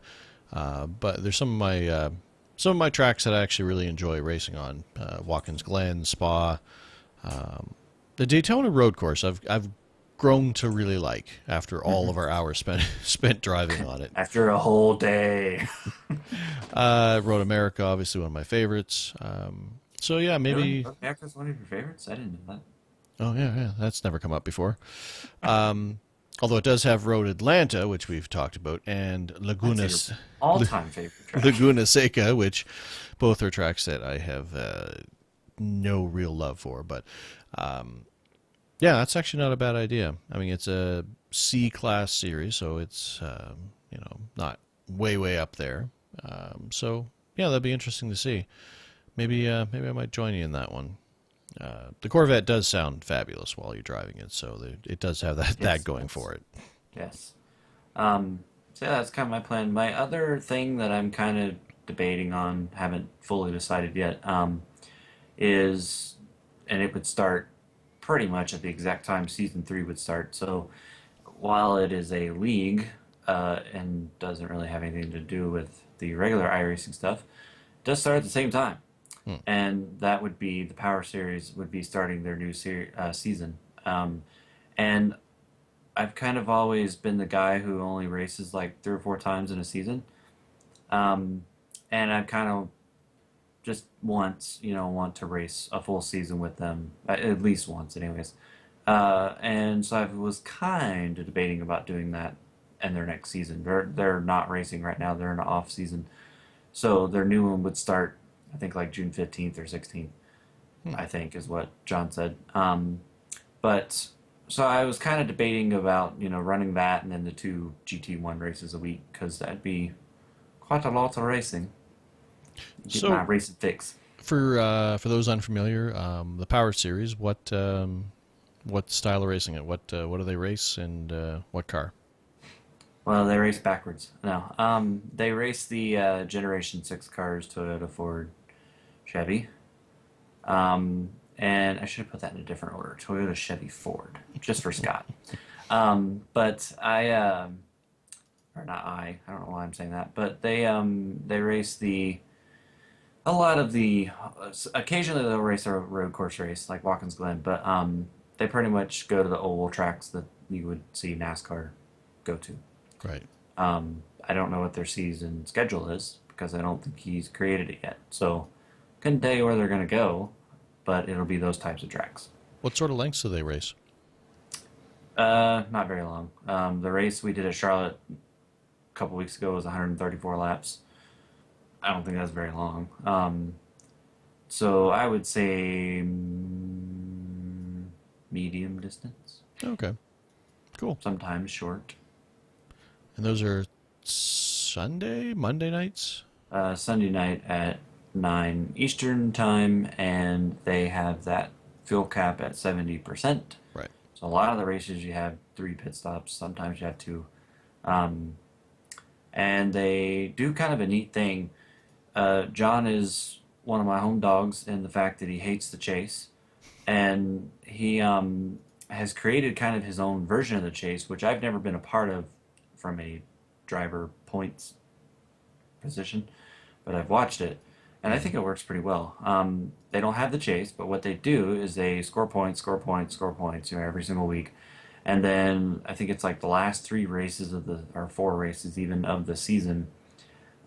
But there's some of my tracks that I actually really enjoy racing on. Watkins Glen, Spa, the Daytona Road Course. I've grown to really like after all of our hours spent driving on it. After a whole day. Road America, obviously one of my favorites. So yeah, Really? maybe. America's one of your favorites? I didn't know that. Oh yeah, yeah, that's never come up before. Although it does have Road Atlanta, which we've talked about, and That's your all-time favorite track. Laguna Seca, which both are tracks that I have no real love for. But yeah, that's actually not a bad idea. I mean, it's a C class series, so it's not way up there. So yeah, that'd be interesting to see. Maybe I might join you in that one. The Corvette does sound fabulous while you're driving it, so it does have that Yes, going that's for it. yes. So yeah, that's kind of my plan. My other thing that I'm kind of debating on, haven't fully decided yet, is, and it would start pretty much at the exact time season three would start. So while it is a league and doesn't really have anything to do with the regular iRacing stuff, it does start at the same time. Hmm. And that would be the Power Series would be starting their new season. And I've kind of always been the guy who only races like three or four times in a season. Um, and I've kind of just once, want to race a full season with them, at least once, anyways. And so I was kind of debating about doing that in their next season. They're not racing right now; they're in an off season, so their new one would start, I think, like June 15th or 16th. Hmm. I think is what John said. But so I was kind of debating about running that and then the two GT1 races a week because that'd be quite a lot of racing. Get my So racing fix. for those unfamiliar, the Power Series, what style of racing it? What do they race and what car? Well, they race backwards. No, they race the Generation 6 cars, Toyota, Ford, Chevy. And I should have put that in a different order. Toyota, Chevy, Ford, just for Scott. But or not I don't know why I'm saying that, but they race a lot of the, occasionally they'll race a road course race like Watkins Glen, but they pretty much go to the oval tracks that you would see NASCAR go to. Right. I don't know what their season schedule is because I don't think he's created it yet. So couldn't tell you where they're going to go, but it'll be those types of tracks. What sort of lengths do they race? Not very long. The race we did at Charlotte a couple weeks ago was 134 laps. I don't think that's very long. So I would say medium distance, Okay, cool. sometimes short. And those are Monday nights. Sunday night at 9 Eastern time, and they have that fuel cap at 70%. Right. So a lot of the races you have three pit stops, sometimes you have two. And they do kind of a neat thing. John is one of my home dogs in the fact that he hates the chase, and he has created kind of his own version of the chase, which I've never been a part of from a driver points position, but I've watched it, and I Hmm. think it works pretty well. They don't have the chase, but what they do is they score points, score points, score points, every single week. And then I think it's like the last three races of the, or four races even of the season.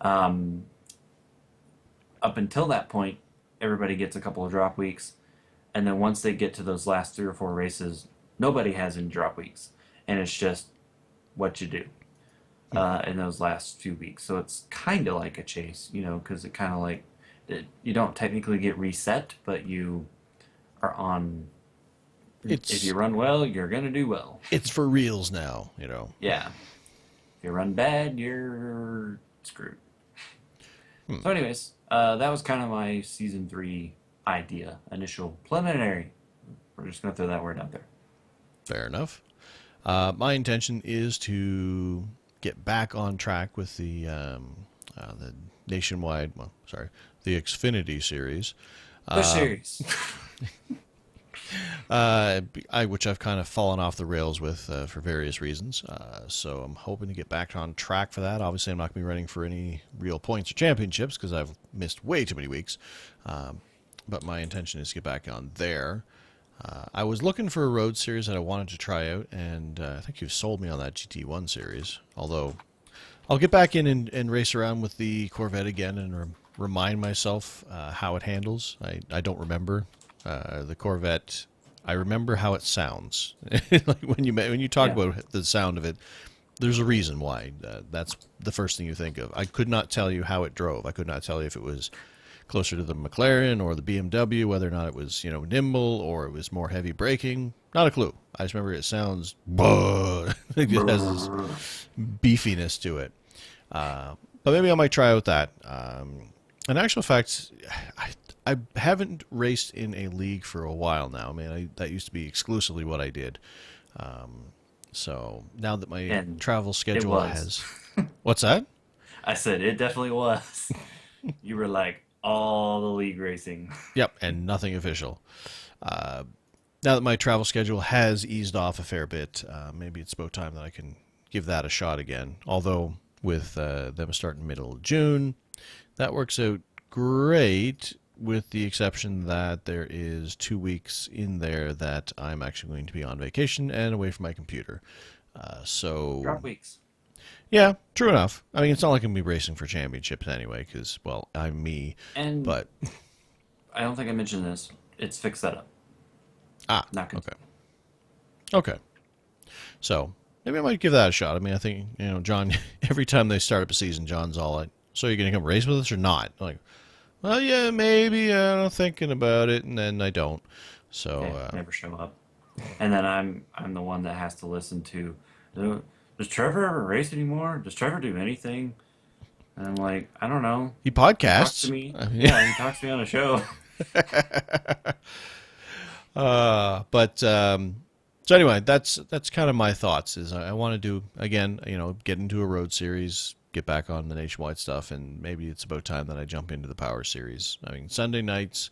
Um, Up until that point, everybody gets a couple of drop weeks, and then once they get to those last three or four races, nobody has any drop weeks, and it's just what you do in those last few weeks. So it's kind of like a chase, because it kind of like you don't technically get reset, but you are on. If It's you run well, you're gonna do well. it's for reals now, Yeah. If you run bad, you're screwed. Hmm. So, anyways, that was kind of my season three idea, initial preliminary. We're just gonna throw that word out there. Fair enough. My intention is to get back on track with the nationwide, well, sorry, the Xfinity series, The series. which I've kind of fallen off the rails with for various reasons. So I'm hoping to get back on track for that. Obviously, I'm not going to be running for any real points or championships because I've missed way too many weeks. But my intention is to get back on there. I was looking for a road series that I wanted to try out, and I think you've sold me on that GT1 series. Although I'll get back in and race around with the Corvette again and remind myself how it handles. I don't remember the Corvette. I remember how it sounds. Like when you talk Yeah. about the sound of it, there's a reason why. That's the first thing you think of. I could not tell you how it drove. I could not tell you if it was closer to the McLaren or the BMW, whether or not it was nimble or it was more heavy braking. Not a clue. I just remember it sounds. It has this beefiness to it. But maybe I might try out that. In actual fact, I haven't raced in a league for a while now. I mean, that used to be exclusively what I did. So now that my And travel it schedule was. has. What's that? I said it definitely was. You were like all the league racing. Yep, and nothing official. Uh, Now that my travel schedule has eased off a fair bit, maybe it's about time that I can give that a shot again. Although with them starting middle of June, that works out great, with the exception that there is 2 weeks in there that I'm actually going to be on vacation and away from my computer. So Drop weeks. yeah, true enough. I mean, it's not like I'm going to be racing for championships anyway, because well, I'm me. And But I don't think I mentioned this. It's fixed setup. Not good. okay, okay. So maybe I might give that a shot. I mean, I think John. Every time they start up a season, John's all like, "So you're going to come race with us or not?" I'm like, well, yeah, maybe. I'm thinking about it, and then I don't. So Yeah, never show up. And then I'm the one that has to listen to. Does Trevor ever race anymore? Does Trevor do anything? And I'm like, I don't know. he He talks to podcasts. me. I mean, Yeah, he talks to me on a show. but so anyway, that's kind of my thoughts. Is I want to do again, get into a road series, get back on the nationwide stuff, and maybe it's about time that I jump into the power series. I mean, Sunday nights,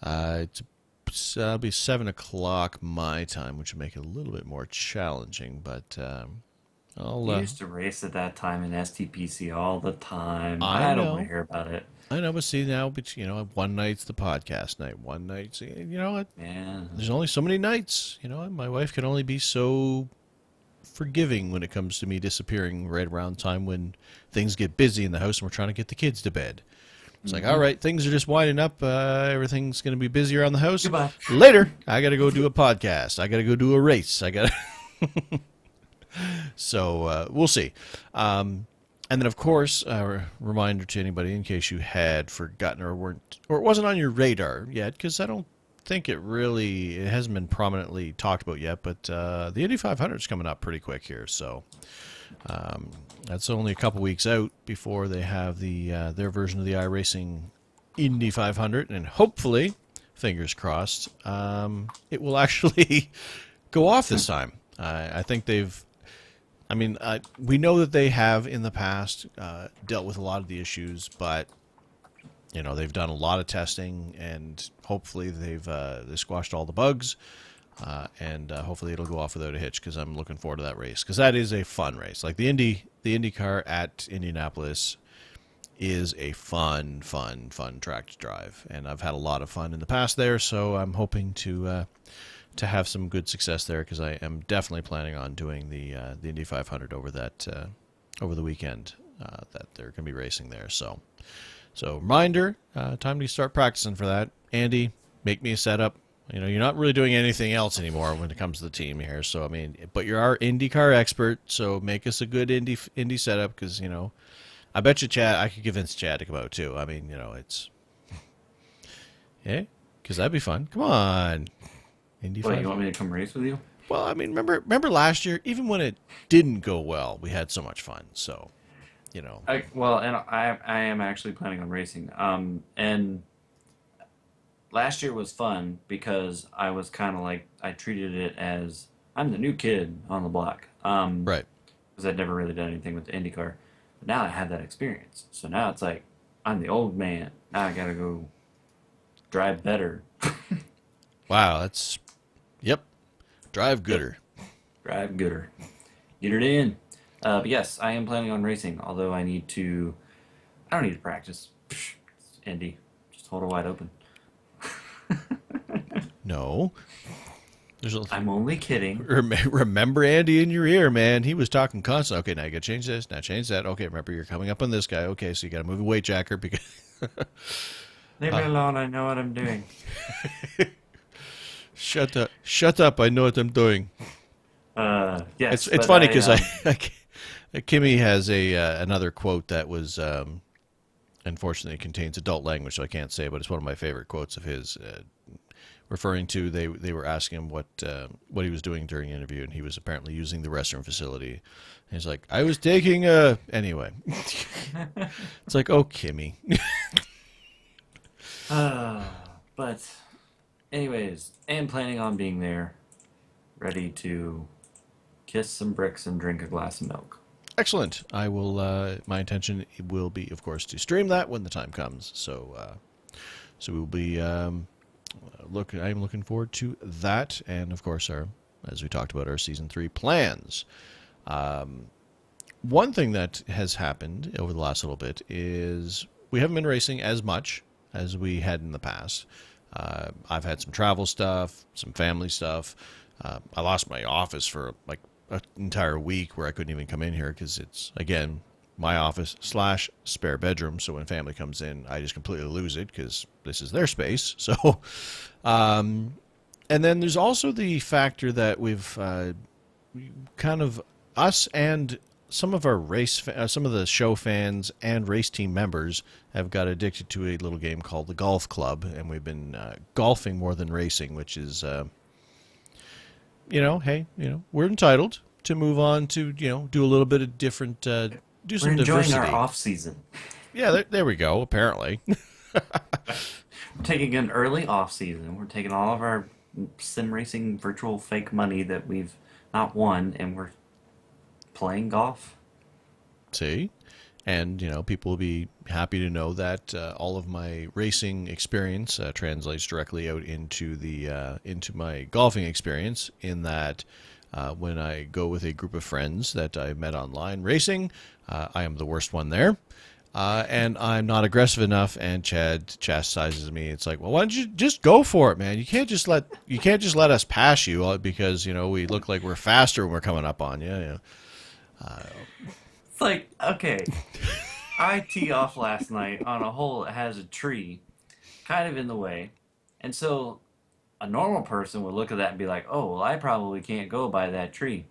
it'll be 7 o'clock my time, which would make it a little bit more challenging. But I'll. He used to race at that time in STPC all the time. I I don't want to know. hear about it. I know, but see now, but one night's the podcast night. One night's, what? Man, There's only so many nights. My wife can only be so forgiving when it comes to me disappearing right around time when things get busy in the house and we're trying to get the kids to bed. It's like, all right, things are just winding up. Everything's going to be busy around the house. goodbye. Later, I got to go do a podcast. I got to go do a race. I got to. So we'll see. And then, of course, a reminder to anybody in case you had forgotten or it wasn't on your radar yet, because I don't think it hasn't been prominently talked about yet. But the Indy 500 is coming up pretty quick here, so that's only a couple weeks out before they have their version of the iRacing Indy 500, and hopefully, fingers crossed, it will actually go off this time. I think they've. I mean, we know that they have in the past dealt with a lot of the issues, but they've done a lot of testing, and hopefully they squashed all the bugs, and hopefully it'll go off without a hitch because I'm looking forward to that race because that is a fun race. Like the IndyCar at Indianapolis is a fun track to drive, and I've had a lot of fun in the past there. So I'm hoping to have some good success there because I am definitely planning on doing the Indy 500 over the weekend that they're going to be racing there. So reminder, time to start practicing for that. Andy, make me a setup. You're not really doing anything else anymore when it comes to the team here. So I mean, but you're our IndyCar expert, so make us a good Indy setup because I bet you Chad, I could convince Chad to come out too. I mean, it's yeah, because that'd be fun. Come on, Indy What, 500. you want me to come race with you? Well, I mean, remember last year, even when it didn't go well, we had so much fun. So, you know, And I am actually planning on racing. And last year was fun because I was kind of like I treated it as I'm the new kid on the block. right. Because I'd never really done anything with the IndyCar. But now I have that experience. So now it's like I'm the old man. Now I gotta go drive better. Wow, yep, drive Yep, gooder. drive gooder. Get it in. But yes, I am planning on racing. Although I don't need to practice. Psh, it's Indy, just hold it wide open. No, there's a I'm only kidding. remember Andy in your ear, man. He was talking constant. Okay, now you got to change this. Now change that. Okay, remember you're coming up on this guy. Okay, so you got to move the weight jacker because Leave me alone. I know what I'm doing. shut up. I know what I'm doing. Yes, It's but funny because Kimmy has another quote that was unfortunately contains adult language, so I can't say, but it's one of my favorite quotes of his. Referring to they were asking him what he was doing during the interview, and he was apparently using the restroom facility. And he's like, I was taking a anyway. It's like, oh, Kimmy. but anyways, I am planning on being there, ready to kiss some bricks and drink a glass of milk. Excellent. I will. My intention will be, of course, to stream that when the time comes. So we'll be I'm looking forward to that, and of course, as we talked about, our season 3 plans. One thing that has happened over the last little bit is we haven't been racing as much as we had in the past. I've had some travel stuff, some family stuff. I lost my office for like an entire week where I couldn't even come in here because it's, again, my office / spare bedroom. So when family comes in, I just completely lose it because this is their space. So, and then there's also the factor that we've kind of, us and some of our some of the show fans and race team members have got addicted to a little game called the Golf Club, and we've been golfing more than racing, which is, hey, we're entitled to move on to, do a little bit of different, do We're some enjoying our diversity. off season. Yeah, there we go. Apparently, We're taking an early off season. We're taking all of our sim racing virtual fake money that we've not won, and we're playing golf. see, and people will be happy to know that all of my racing experience translates directly out into into my golfing experience. In that, when I go with a group of friends that I met online racing, I am the worst one there. And I'm not aggressive enough, and Chad chastises me. It's like, well, why don't you just go for it, man? You can't just let us pass you because we look like we're faster when we're coming up on you. It's like, okay, I tee off last night on a hole that has a tree kind of in the way. And so a normal person would look at that and be like, oh, well, I probably can't go by that tree.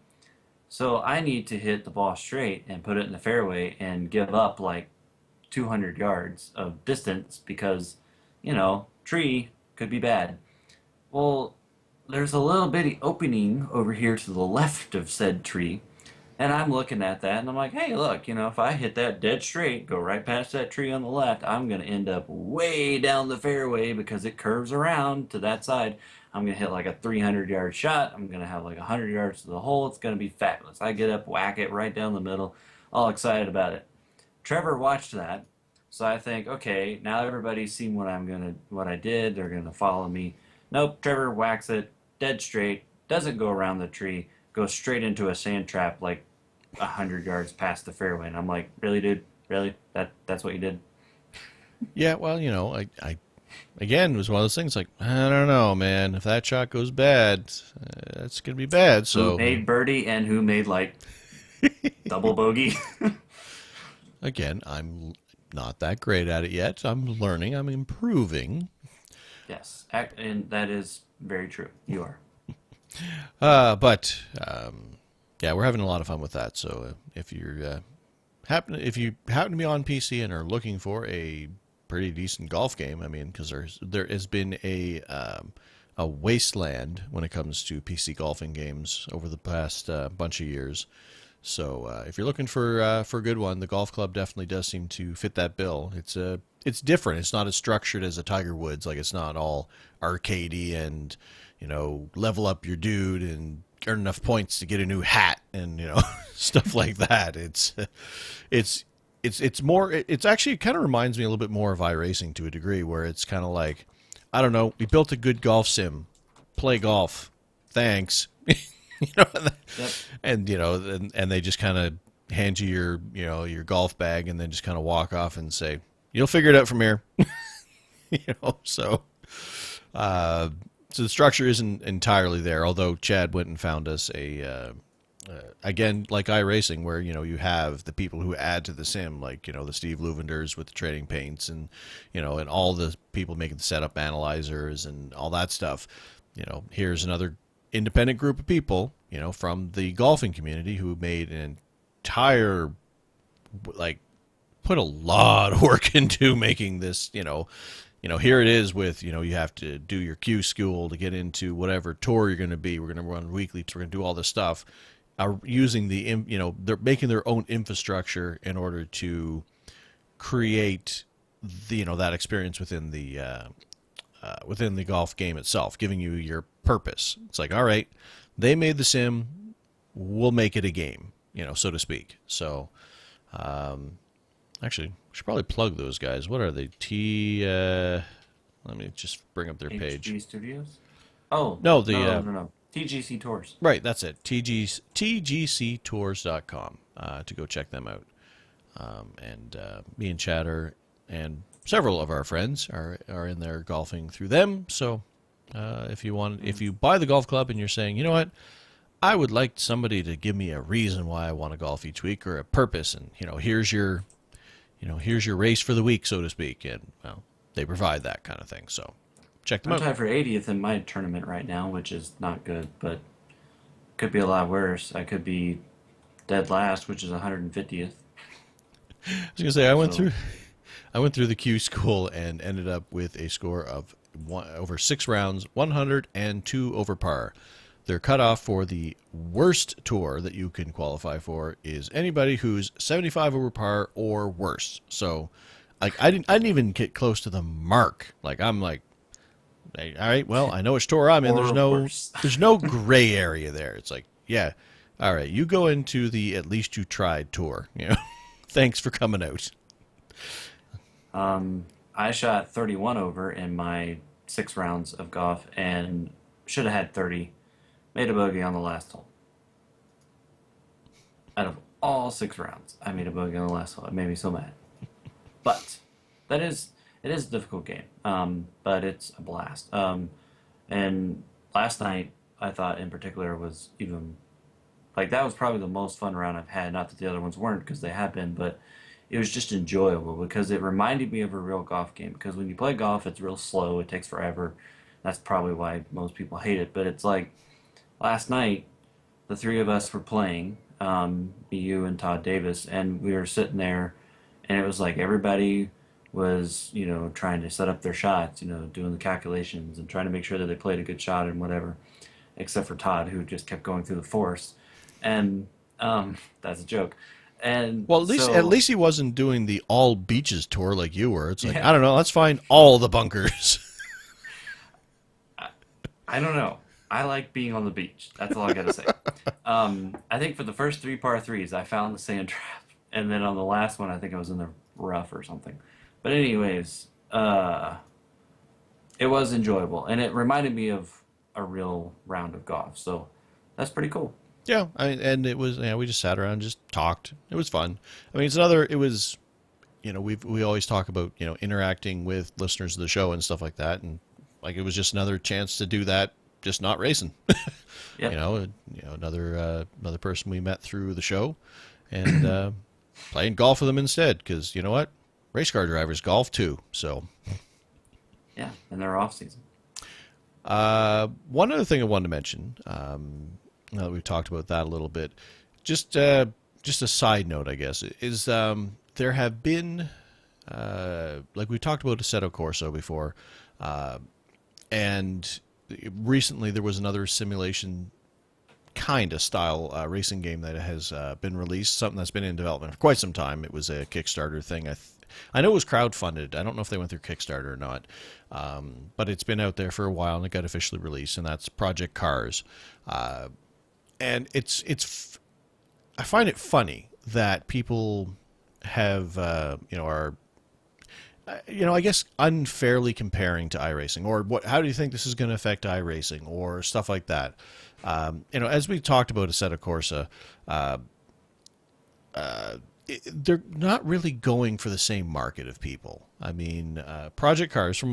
So I need to hit the ball straight and put it in the fairway and give up like 200 yards of distance because, tree could be bad. Well, there's a little bitty opening over here to the left of said tree. And I'm looking at that and I'm like, hey, look, if I hit that dead straight, go right past that tree on the left, I'm going to end up way down the fairway because it curves around to that side. I'm going to hit like a 300-yard shot. I'm going to have like 100 yards to the hole. It's going to be fabulous. I get up, whack it right down the middle, all excited about it. Trevor watched that, So I think, okay, now everybody's seen what I did. They're gonna follow me. Nope, Trevor whacks it dead straight. Doesn't go around the tree. Goes straight into a sand trap like 100 yards past the fairway. And I'm like, really, dude? Really? That's what you did? Yeah, well, again, it was one of those things like, I don't know, man. If that shot goes bad, it's going to be bad. Who So, made birdie and who made like double bogey? again, I'm not that great at it yet. I'm learning, I'm improving. Yes, and that is very true. You are. But yeah, we're having a lot of fun with that. So if you happen to be on PC and are looking for a pretty decent golf game, I mean, because there has been a wasteland when it comes to PC golfing games over the past bunch of years. So if you're looking for a good one, the golf club definitely does seem to fit that bill. It's different. It's not as structured as a Tiger Woods. Like it's not all arcadey and level up your dude and earn enough points to get a new hat and stuff like that. It's it's more. It's actually it kind of reminds me a little bit more of iRacing to a degree, where it's kind of like, I don't know, we built a good golf sim, play golf, thanks. you know, Yep. and they just kind of hand you your golf bag and then just kind of walk off and say, you'll figure it out from here. So uh, so the structure isn't entirely there. Although Chad went and found us again, like iRacing, where you have the people who add to the sim, like the Steve Luvenders with the trading paints, and and all the people making the setup analyzers and all that stuff. Here's another independent group of people, from the golfing community who made an entire, like, put a lot of work into making this. Here it is with you have to do your Q school to get into whatever tour you're going to be. We're going to run weekly. We're going to do all this stuff. Using they're making their own infrastructure in order to create that experience within the golf game itself, giving you your purpose. It's like, all right, they made the sim, we'll make it a game, so to speak. So, actually, we should probably plug those guys. What are they? Let me just bring up their page. HG Studios. Oh No, no. TGC Tours. right, that's it. TGCtours.com to go check them out. And me and Chatter and several of our friends are in there golfing through them. So if you buy the golf club and you're saying, you know what, I would like somebody to give me a reason why I want to golf each week or a purpose, and here's your race for the week, so to speak, and well, they provide that kind of thing. So check them I'm out. tied for 80th in my tournament right now, which is not good, but could be a lot worse. I could be dead last, which is 150th. I was gonna say So I went through the Q school and ended up with a score of over 6 rounds, 102 over par. Their cutoff for the worst tour that you can qualify for is anybody who's 75 over par or worse. So, like, I didn't even get close to the mark. Like, I'm like, hey, all right, well, I know which tour I'm in. or worse. There's no gray area there. It's like, yeah, all right, you go into the at least you tried tour. Thanks for coming out. I shot 31 over in my 6 rounds of golf and should have had 30. Made a bogey on the last hole. Out of all 6 rounds, I made a bogey on the last hole. It made me so mad. But it is a difficult game. But it's a blast. And last night I thought in particular was even like that was probably the most fun round I've had. Not that the other ones weren't because they have been, but it was just enjoyable because it reminded me of a real golf game. Because when you play golf, it's real slow. It takes forever. That's probably why most people hate it. But it's like last night, the three of us were playing, me, you, and Todd Davis, and we were sitting there, and it was like everybody was, trying to set up their shots, doing the calculations and trying to make sure that they played a good shot and whatever, except for Todd, who just kept going through the force. And that's a joke. And Well, at so, least he wasn't doing the all beaches tour like you were. It's like, yeah, I don't know, let's find all the bunkers. I, I don't know. I like being on the beach. That's all I gotta say. I think for the first three par threes, I found the sand trap, and then on the last one, I think I was in the rough or something. But anyways, it was enjoyable, and it reminded me of a real round of golf. So that's pretty cool. Yeah, and it was, yeah, we just sat around and just talked. It was fun. I mean, it's another, it was, we always talk about, interacting with listeners of the show and stuff like that. And like, it was just another chance to do that, just not racing. Yep. Another person we met through the show and playing golf with them instead. Because you know what? Race car drivers golf too. So Yeah, and they're off season. one other thing I wanted to mention, now that we've talked about that a little bit, just a side note, I guess, is there have been, like we talked about Assetto Corsa before, and recently there was another simulation kind of style racing game that has been released, something that's been in development for quite some time. It was a Kickstarter thing. I know it was crowdfunded. I don't know if they went through Kickstarter or not, but it's been out there for a while and it got officially released, and that's Project Cars. And I find it funny that people have, are, I guess unfairly comparing to iRacing, or how do you think this is going to affect iRacing, or stuff like that. As we talked about Assetto Corsa, they're not really going for the same market of people. I mean, Project Cars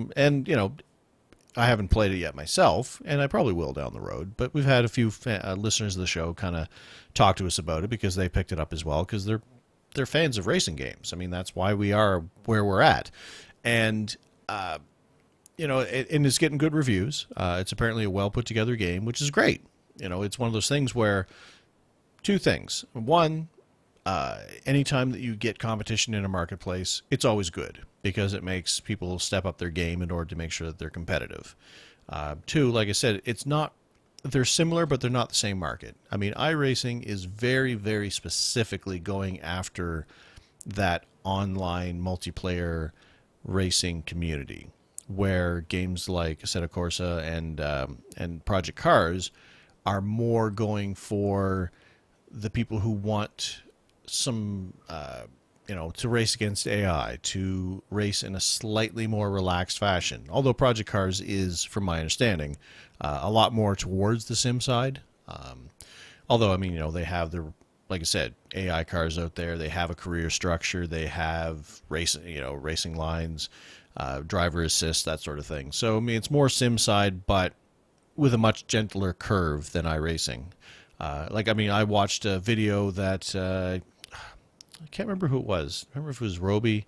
I haven't played it yet myself, and I probably will down the road. But we've had a few listeners of the show kind of talk to us about it because they picked it up as well because they're fans of racing games. I mean, that's why we are where we're at, and and it's getting good reviews. It's apparently a well put together game, which is great. It's one of those things where two things. One, anytime that you get competition in a marketplace, it's always good because it makes people step up their game in order to make sure that they're competitive. Two, like I said, they're similar, but they're not the same market. I mean, iRacing is very, very specifically going after that online multiplayer racing community, where games like Assetto Corsa and Project Cars are more going for the people who want some, to race against AI, to race in a slightly more relaxed fashion. Although Project Cars is, from my understanding, a lot more towards the sim side. Although, I mean, they have like I said, AI cars out there. They have a career structure. They have racing lines, driver assist, that sort of thing. So, I mean, it's more sim side, but with a much gentler curve than iRacing. I watched a video that I can't remember who it was. I remember if it was Roby.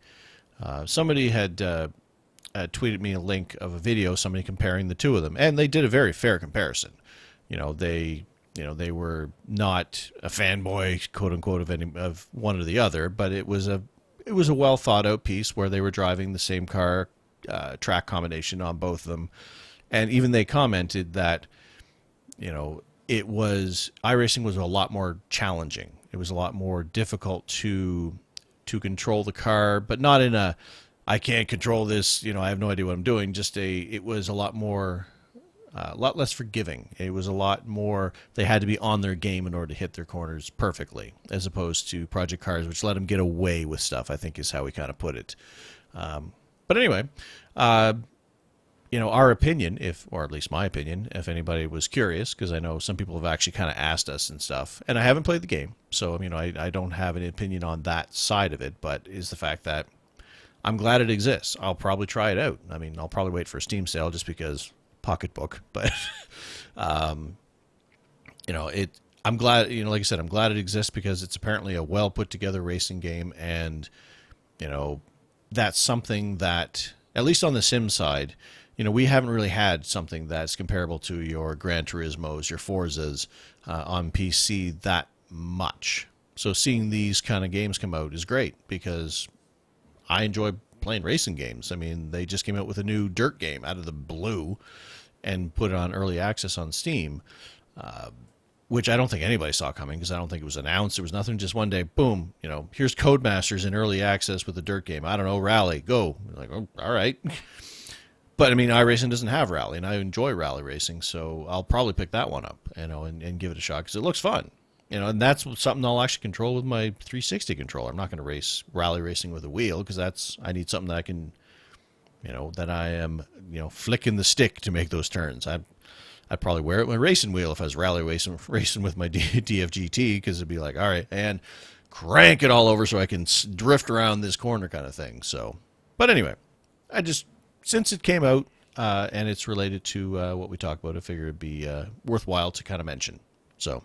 Somebody had tweeted me a link of a video, somebody comparing the two of them, and they did a very fair comparison. They were not a fanboy, quote unquote, of one or the other, but it was a well thought out piece where they were driving the same car, track combination on both of them, and even they commented that iRacing was a lot more challenging. It was a lot more difficult to control the car, but not in a I can't control this. I have no idea what I'm doing. It was a lot less forgiving. It was a lot more. They had to be on their game in order to hit their corners perfectly, as opposed to Project Cars, which let them get away with stuff, I think is how we kind of put it. But anyway, our opinion, or at least my opinion, if anybody was curious, because I know some people have actually kind of asked us and stuff, and I haven't played the game, so I don't have an opinion on that side of it, but is the fact that I'm glad it exists. I'll probably try it out. I mean, I'll probably wait for a Steam sale just because pocketbook, but I'm glad, like I said, I'm glad it exists because it's apparently a well put together racing game, and that's something that, at least on the sim side, we haven't really had something that's comparable to your Gran Turismos, your Forzas on PC that much. So seeing these kind of games come out is great because I enjoy playing racing games. I mean, they just came out with a new dirt game out of the blue and put it on early access on Steam, which I don't think anybody saw coming because I don't think it was announced. There was nothing. Just one day, boom, here's Codemasters in early access with a dirt game. I don't know, rally, go. Like, oh, all right. But I mean, iRacing doesn't have rally, and I enjoy rally racing, so I'll probably pick that one up, and give it a shot because it looks fun. And that's something I'll actually control with my 360 controller. I'm not going to race rally racing with a wheel because I need something that I can, that I am, flicking the stick to make those turns. I'd probably wear it with my racing wheel if I was rally racing with my DFGT because it'd be like, all right, and crank it all over so I can drift around this corner kind of thing. So, but anyway, I just, since it came out and it's related to what we talked about, I figured it'd be worthwhile to kind of mention. So,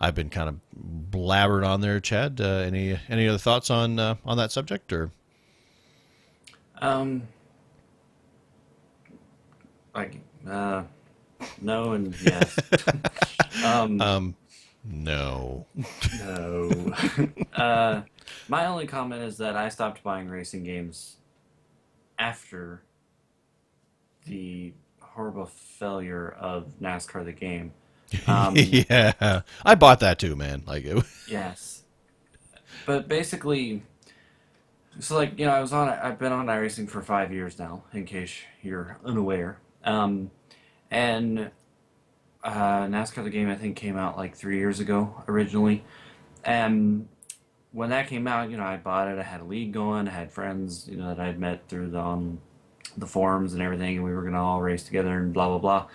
I've been kind of blabbered on there, Chad. Any other thoughts on that subject or? Um, like, no and yes. Um, No. no. uh, my only comment is that I stopped buying racing games after the horrible failure of NASCAR the game. Um, Yeah, I bought that too, man. Like, yes, but basically, so like I was on. I've been on iRacing for 5 years now, in case you're unaware. And NASCAR the game I think came out like 3 years ago originally, and when that came out, I bought it. I had a league going. I had friends, that I'd met through the forums and everything, and we were gonna all race together and blah blah blah.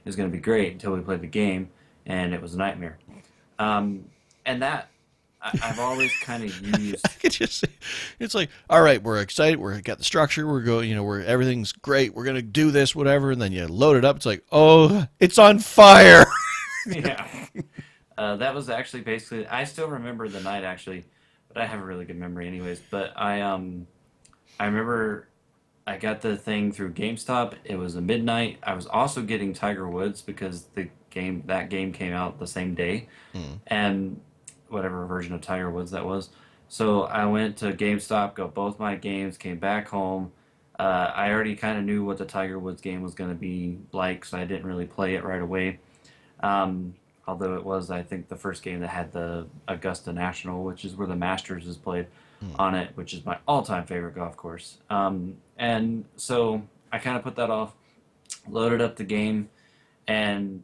It was gonna be great until we played the game, and it was a nightmare. Um, and that I've always kind of I used. could just see, it's like, all right, we're excited, we're got the structure, we're going, we're everything's great, we're gonna do this, whatever, and then you load it up, it's like, oh, it's on fire. Yeah, that was actually basically. I still remember the night actually, but I have a really good memory anyways. But I remember I got the thing through GameStop. It was a midnight. I was also getting Tiger Woods because that game came out the same day, Hmm. and whatever version of Tiger Woods that was. So I went to GameStop, got both my games, came back home. I already kind of knew what the Tiger Woods game was going to be like, so I didn't really play it right away. Um, Although it was, I think, the first game that had the Augusta National, which is where the Masters is played Hmm. on it, which is my all-time favorite golf course. And so I kind of put that off, loaded up the game, and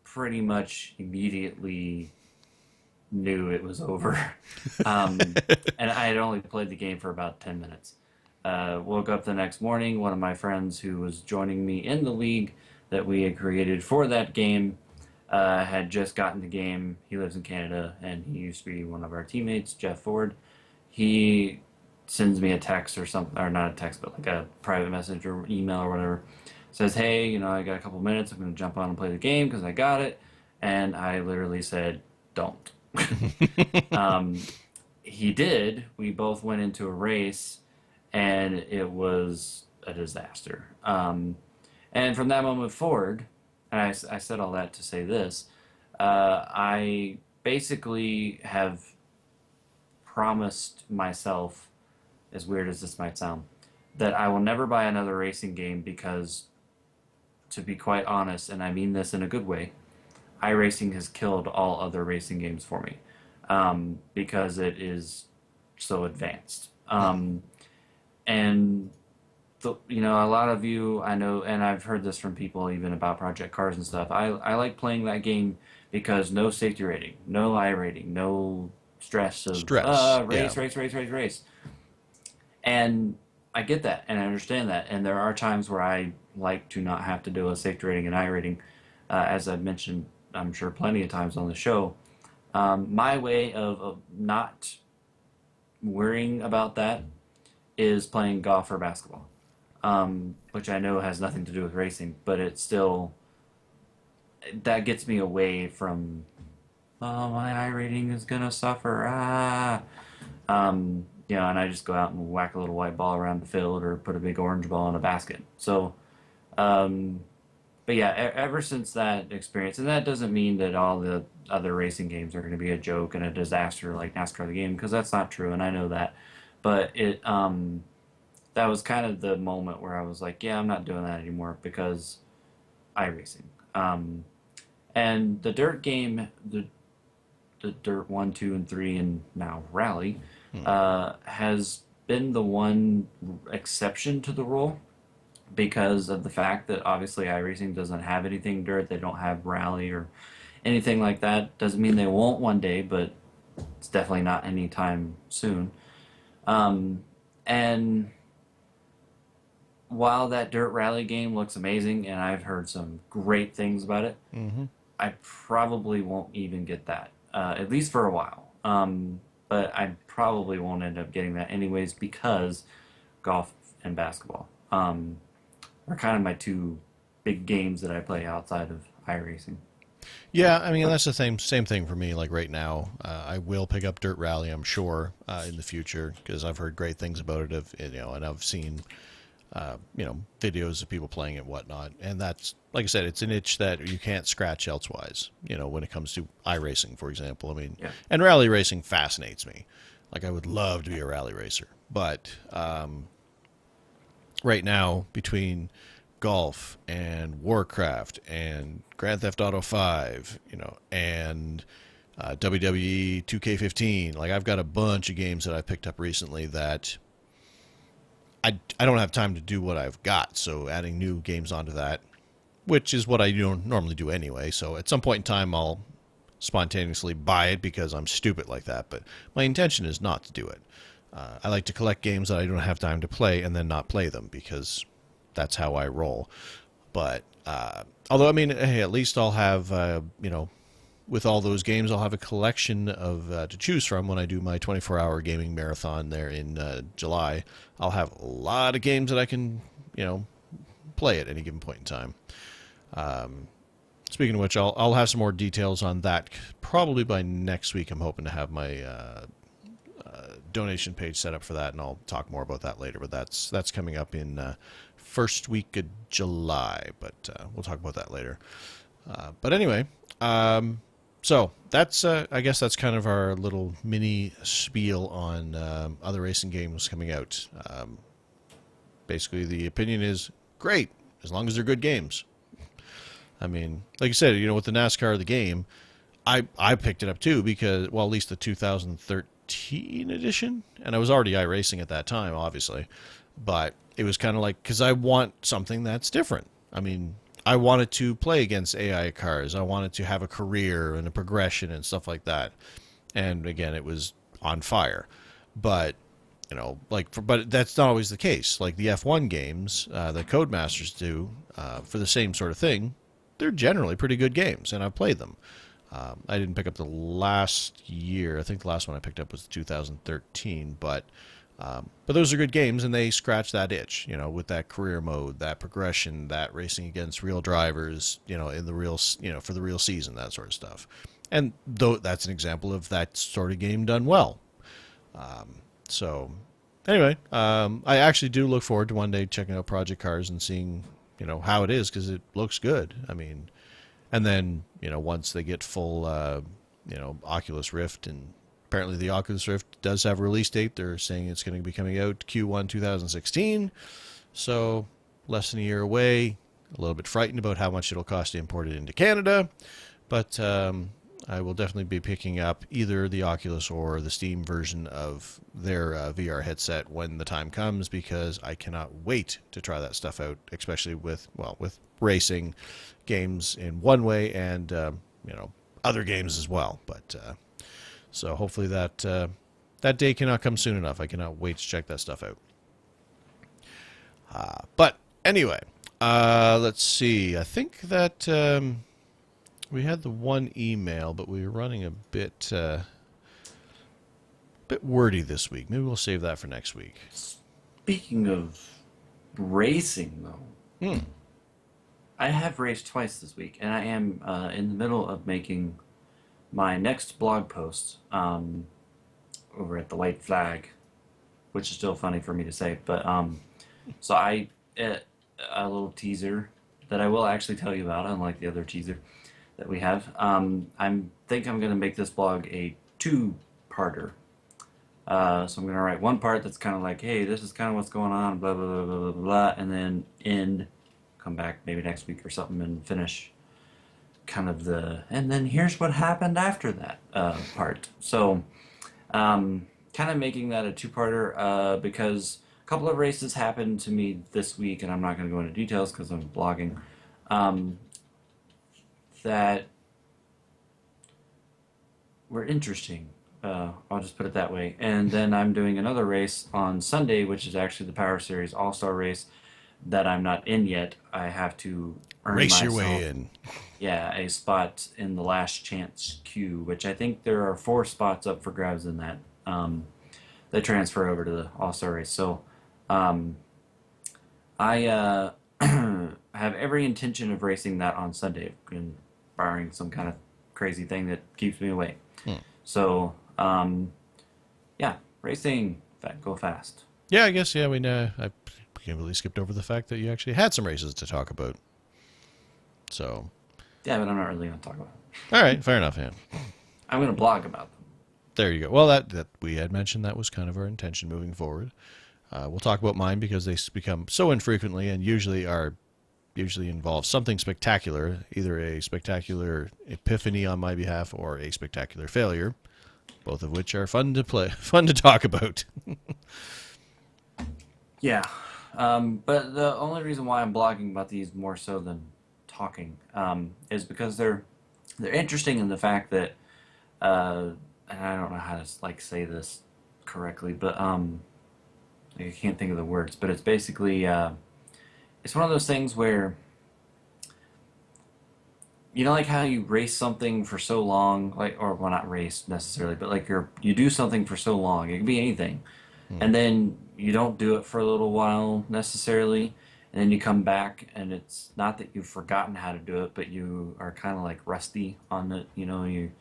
pretty much immediately knew it was over. And I had only played the game for about 10 minutes. Woke up the next morning. One of my friends who was joining me in the league that we had created for that game had just gotten the game. He lives in Canada, and he used to be one of our teammates, Jeff Ford. He sends me a text or something, or not a text, but like a private message or email or whatever. Says, hey, I got a couple minutes. I'm going to jump on and play the game because I got it. And I literally said, don't. Um, he did. We both went into a race, and it was a disaster. And from that moment forward, and I said all that to say this, I basically have promised myself, as weird as this might sound, that I will never buy another racing game because, to be quite honest, and I mean this in a good way, iRacing has killed all other racing games for me because it is so advanced. Hmm. And a lot of you I know, and I've heard this from people even about Project Cars and stuff. I like playing that game because no safety rating, no I rating, no stress of Stress. Yeah. race, race, race, race, race. And I get that and I understand that. And there are times where I like to not have to do a safety rating and I rating, as I've mentioned, I'm sure plenty of times on the show. My way of not worrying about that is playing golf or basketball, which I know has nothing to do with racing, but it still that gets me away from oh my I rating is gonna suffer and I just go out and whack a little white ball around the field or put a big orange ball in a basket. So, um, but yeah, ever since that experience, and that doesn't mean that all the other racing games are going to be a joke and a disaster like NASCAR the game, because that's not true, and I know that. But that was kind of the moment where I was like, yeah, I'm not doing that anymore because iRacing. Um, and the Dirt game, the Dirt 1, 2, and 3, and now Rally, Hmm. has been the one exception to the rule because of the fact that obviously iRacing doesn't have anything dirt. They don't have Rally or anything like that. Doesn't mean they won't one day, but it's definitely not anytime soon. Um, and while that Dirt Rally game looks amazing, and I've heard some great things about it, Hmm. I probably won't even get that, at least for a while. But I probably won't end up getting that anyways because golf and basketball are kind of my two big games that I play outside of iRacing. Yeah, I mean that's the same thing for me. Like right now, I will pick up Dirt Rally, I'm sure, in the future because I've heard great things about it. And I've seen videos of people playing it, and whatnot. And that's, like I said, it's an itch that you can't scratch elsewise. When it comes to iRacing, for example. I mean, Yeah. and rally racing fascinates me. Like I would love to be a rally racer, but right now between golf and Warcraft and Grand Theft Auto 5, and WWE 2K15. Like I've got a bunch of games that I picked up recently that I don't have time to do what I've got. So adding new games onto that, which is what I normally do anyway. So at some point in time, I'll spontaneously buy it because I'm stupid like that. But my intention is not to do it. I like to collect games that I don't have time to play and then not play them because that's how I roll. But although I mean, hey, at least I'll have with all those games, I'll have a collection of to choose from when I do my 24-hour gaming marathon there in July. I'll have a lot of games that I can play at any given point in time. Speaking of which, I'll have some more details on that probably by next week. I'm hoping to have my donation page set up for that, and I'll talk more about that later. But that's coming up in first week of July. But we'll talk about that later. But anyway, so that's I guess that's kind of our little mini spiel on other racing games coming out. Basically, the opinion is great as long as they're good games. I mean, like you said, with the NASCAR the game, I picked it up too because, well, at least the 2013 edition, and I was already iRacing at that time, obviously, but it was kind of like because I want something that's different. I mean, I wanted to play against AI cars. I wanted to have a career and a progression and stuff like that. And again, it was on fire, but but that's not always the case. Like the F1 games that Codemasters do for the same sort of thing, they're generally pretty good games, and I've played them. I didn't pick up the last year. I think the last one I picked up was 2013, but those are good games, and they scratch that itch, with that career mode, that progression, that racing against real drivers, in the real, for the real season, that sort of stuff. And though that's an example of that sort of game done well. So anyway, I actually do look forward to one day checking out Project Cars and seeing, how it is because it looks good. I mean, and then, once they get full, Oculus Rift, and apparently the Oculus Rift does have a release date. They're saying it's going to be coming out Q1 2016. So less than a year away. A little bit frightened about how much it'll cost to import it into Canada. But I will definitely be picking up either the Oculus or the Steam version of their VR headset when the time comes because I cannot wait to try that stuff out, especially with racing games in one way and, other games as well. But so hopefully that day cannot come soon enough. I cannot wait to check that stuff out. But anyway, let's see. I think that we had the one email, but we were running a bit wordy this week. Maybe we'll save that for next week. Speaking of racing, though, Hmm. I have raced twice this week, and I am in the middle of making my next blog post over at the White Flag, which is still funny for me to say. But so a little teaser that I will actually tell you about, unlike the other teaser that we have. I'm going to make this blog a two-parter. So I'm going to write one part that's kind of like, hey, this is kind of what's going on, blah, blah, blah, blah, blah, blah, and then come back maybe next week or something and finish kind of and then here's what happened after that part. So kind of making that a two-parter because a couple of races happened to me this week, and I'm not going to go into details because I'm blogging, that were interesting. I'll just put it that way. And then I'm doing another race on Sunday, which is actually the Power Series All Star race that I'm not in yet. I have to earn Race your way myself, in. yeah, a spot in the last chance queue, which I think there are 4 spots up for grabs in that. They transfer over to the All Star race. So um, I have every intention of racing that on Sunday, and barring some kind of crazy thing that keeps me away. Hmm. So yeah, racing, go fast. Yeah, I guess. Yeah, I completely skipped over the fact that you actually had some races to talk about. So, Yeah, but I'm not really going to talk about it. all right, fair enough. Yeah, I'm going to blog about them. there you go. Well, that we had mentioned that was kind of our intention moving forward. We'll talk about mine because they become so infrequently and usually involve something spectacular, either a spectacular epiphany on my behalf or a spectacular failure, both of which are fun to talk about. Yeah, but the only reason why I'm blogging about these more so than talking is because they're interesting in the fact that, and I don't know how to like say this correctly, but I can't think of the words, but it's basically it's one of those things where you know, like how you race something for so long, like, or well, not race necessarily, but like you do something for so long. It can be anything, Hmm. and then you don't do it for a little while necessarily, and then you come back, and it's not that you've forgotten how to do it, but you are kind of like rusty on it. You know, you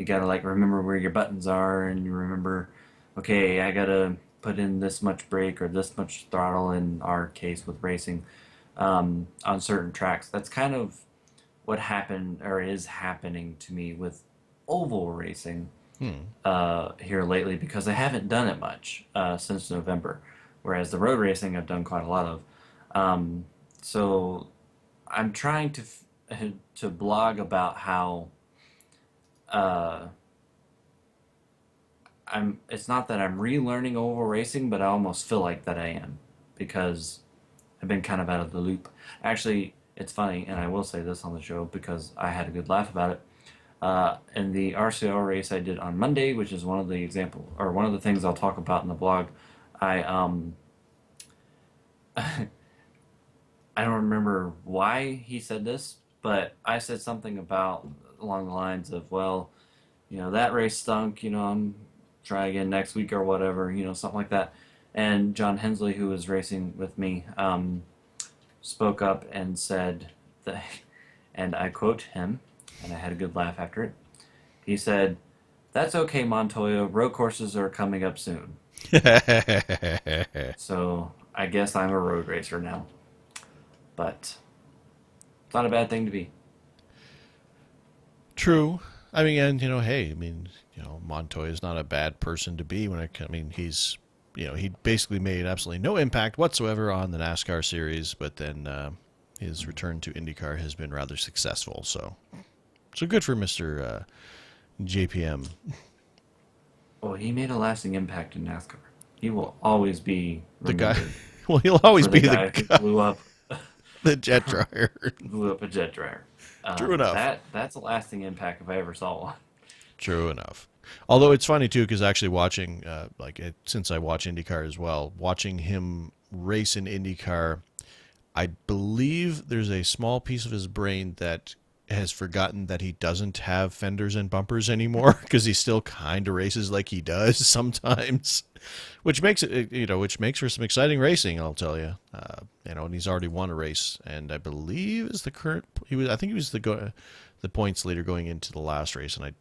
gotta like remember where your buttons are, and you remember, okay, I gotta put in this much brake or this much throttle. In our case with racing, on certain tracks, that's kind of what happened or is happening to me with oval racing Hmm. here lately because I haven't done it much since November, whereas the road racing I've done quite a lot of. Um, so I'm trying to blog about how uh, I'm. It's not that I'm relearning oval racing, but I almost feel like that I am because I've been kind of out of the loop. Actually, it's funny, and I will say this on the show because I had a good laugh about it. In the RCR race I did on Monday, which is one of the example or one of the things I'll talk about in the blog, I I don't remember why he said this, but I said something about along the lines of, well, you know, that race stunk, you know, I'm try again next week or whatever, you know, something like that. And John Hensley, who was racing with me, spoke up and said that, and I quote him, and I had a good laugh after it. He said, "That's okay, Montoya. Road courses are coming up soon." So I guess I'm a road racer now, but it's not a bad thing to be. True. I mean, and hey, I mean, Montoya is not a bad person to be I mean, he basically made absolutely no impact whatsoever on the NASCAR series, but then his return to IndyCar has been rather successful. So good for Mister JPM. Well, he made a lasting impact in NASCAR. He will always be The guy. remembered Well, he'll always for the be the guy who guy, the jet blew dryer. up a jet dryer. True enough. That's a lasting impact if I ever saw one. True enough. Although it's funny too, because actually watching, since I watch IndyCar as well, watching him race in IndyCar, I believe there's a small piece of his brain that has forgotten that he doesn't have fenders and bumpers anymore because he still kind of races like he does sometimes, which makes it, which makes for some exciting racing. I'll tell you, and he's already won a race, and I believe is the current. I think he was the points leader going into the last race, and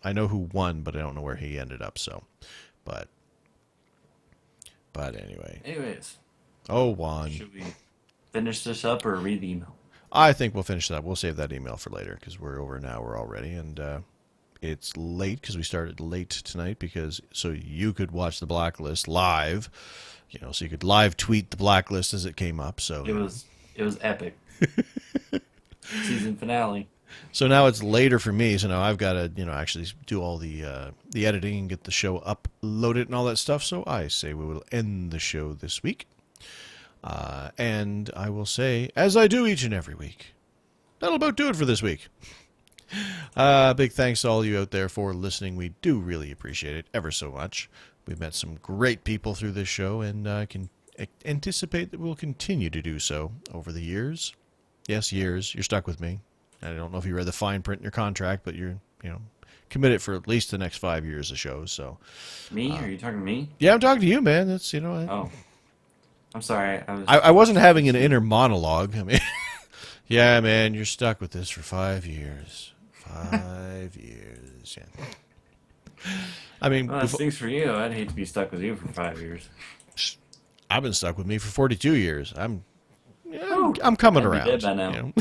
I know who won, but I don't know where he ended up. So, but anyway, Anyways, oh Juan. should we finish this up or read the email? I think we'll finish that. We'll save that email for later because we're over an hour already, and it's late because we started late tonight because so you could watch the Blacklist live, so you could live tweet the Blacklist as it came up. So It was epic. Season finale. so now it's later for me. So now I've got to actually do all the editing and get the show uploaded and all that stuff. So I say we will end the show this week. And I will say, as I do each and every week, that'll about do it for this week. Big thanks to all you out there for listening. We do really appreciate it ever so much. We've met some great people through this show, and can anticipate that we'll continue to do so over the years. Yes, years. You're stuck with me. I don't know if you read the fine print in your contract, but you're, committed for at least the next 5 years of shows. So, Me? Are you talking to me? yeah, I'm talking to you, man. That's Oh, I'm sorry. I wasn't having an inner monologue. I mean, yeah, man, you're stuck with this for 5 years. 5 years. Yeah. I mean, Well, that stinks for you. I'd hate to be stuck with you for 5 years. I've been stuck with me for 42 years. I'm coming I'd be around. dead by now.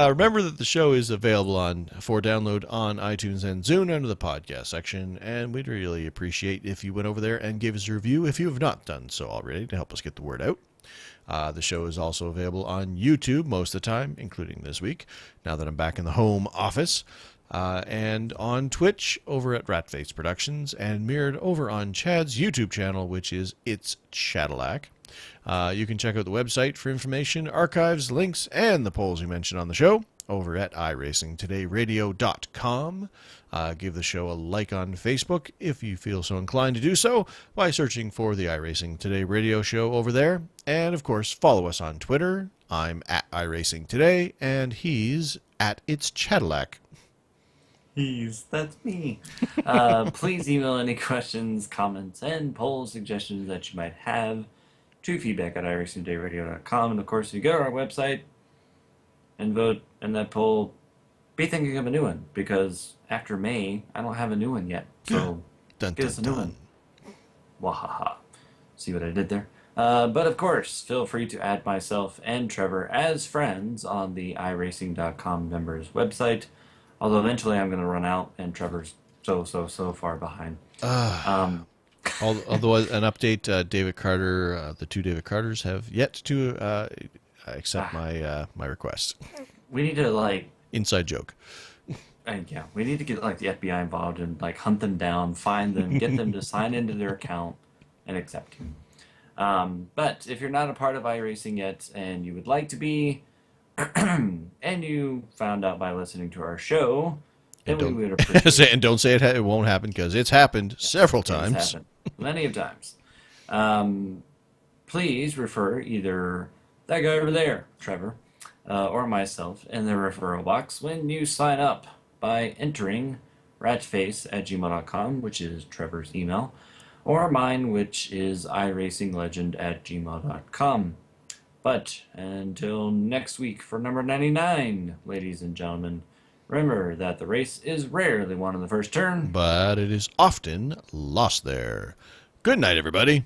Remember that the show is available for download on iTunes and Zune under the podcast section, and we'd really appreciate if you went over there and gave us a review if you have not done so already to help us get the word out. The show is also available on YouTube most of the time, including this week, now that I'm back in the home office, and on Twitch over at Ratface Productions, and mirrored over on Chad's YouTube channel, which is It's Chadillac. You can check out the website for information, archives, links, and the polls we mentioned on the show over at iRacingTodayRadio.com. Give the show a like on Facebook if you feel so inclined to do so by searching for the iRacing Today Radio Show over there. And, of course, follow us on Twitter. I'm at iRacing Today, and he's at It's Chadillac. That's me. Please email any questions, comments, and poll suggestions that you might have to feedback at iRacingTodayRadio.com. And of course, if you go to our website and vote in that poll, be thinking of a new one, because after May, I don't have a new one yet. So Dun, get us a dun, new dun. one. Wahaha. See what I did there? But of course, feel free to add myself and Trevor as friends on the iRacing.com members website. Although eventually I'm going to run out, and Trevor's so far behind. Although an update, David Carter, the two David Carters have yet to accept my request. We need to Inside joke. we need to get the FBI involved and hunt them down, find them, get them to sign into their account and accept you. But if you're not a part of iRacing yet and you would like to be, and you found out by listening to our show, then we would appreciate and don't say it won't happen, because it's happened several times. It's happened plenty of times. Please refer either that guy over there, Trevor, or myself in the referral box when you sign up by entering ratface@gmail.com, which is Trevor's email, or mine, which is iracinglegend@gmail.com. But until next week for number 99, ladies and gentlemen, remember that the race is rarely won in the first turn, But it is often lost there. Good night, everybody.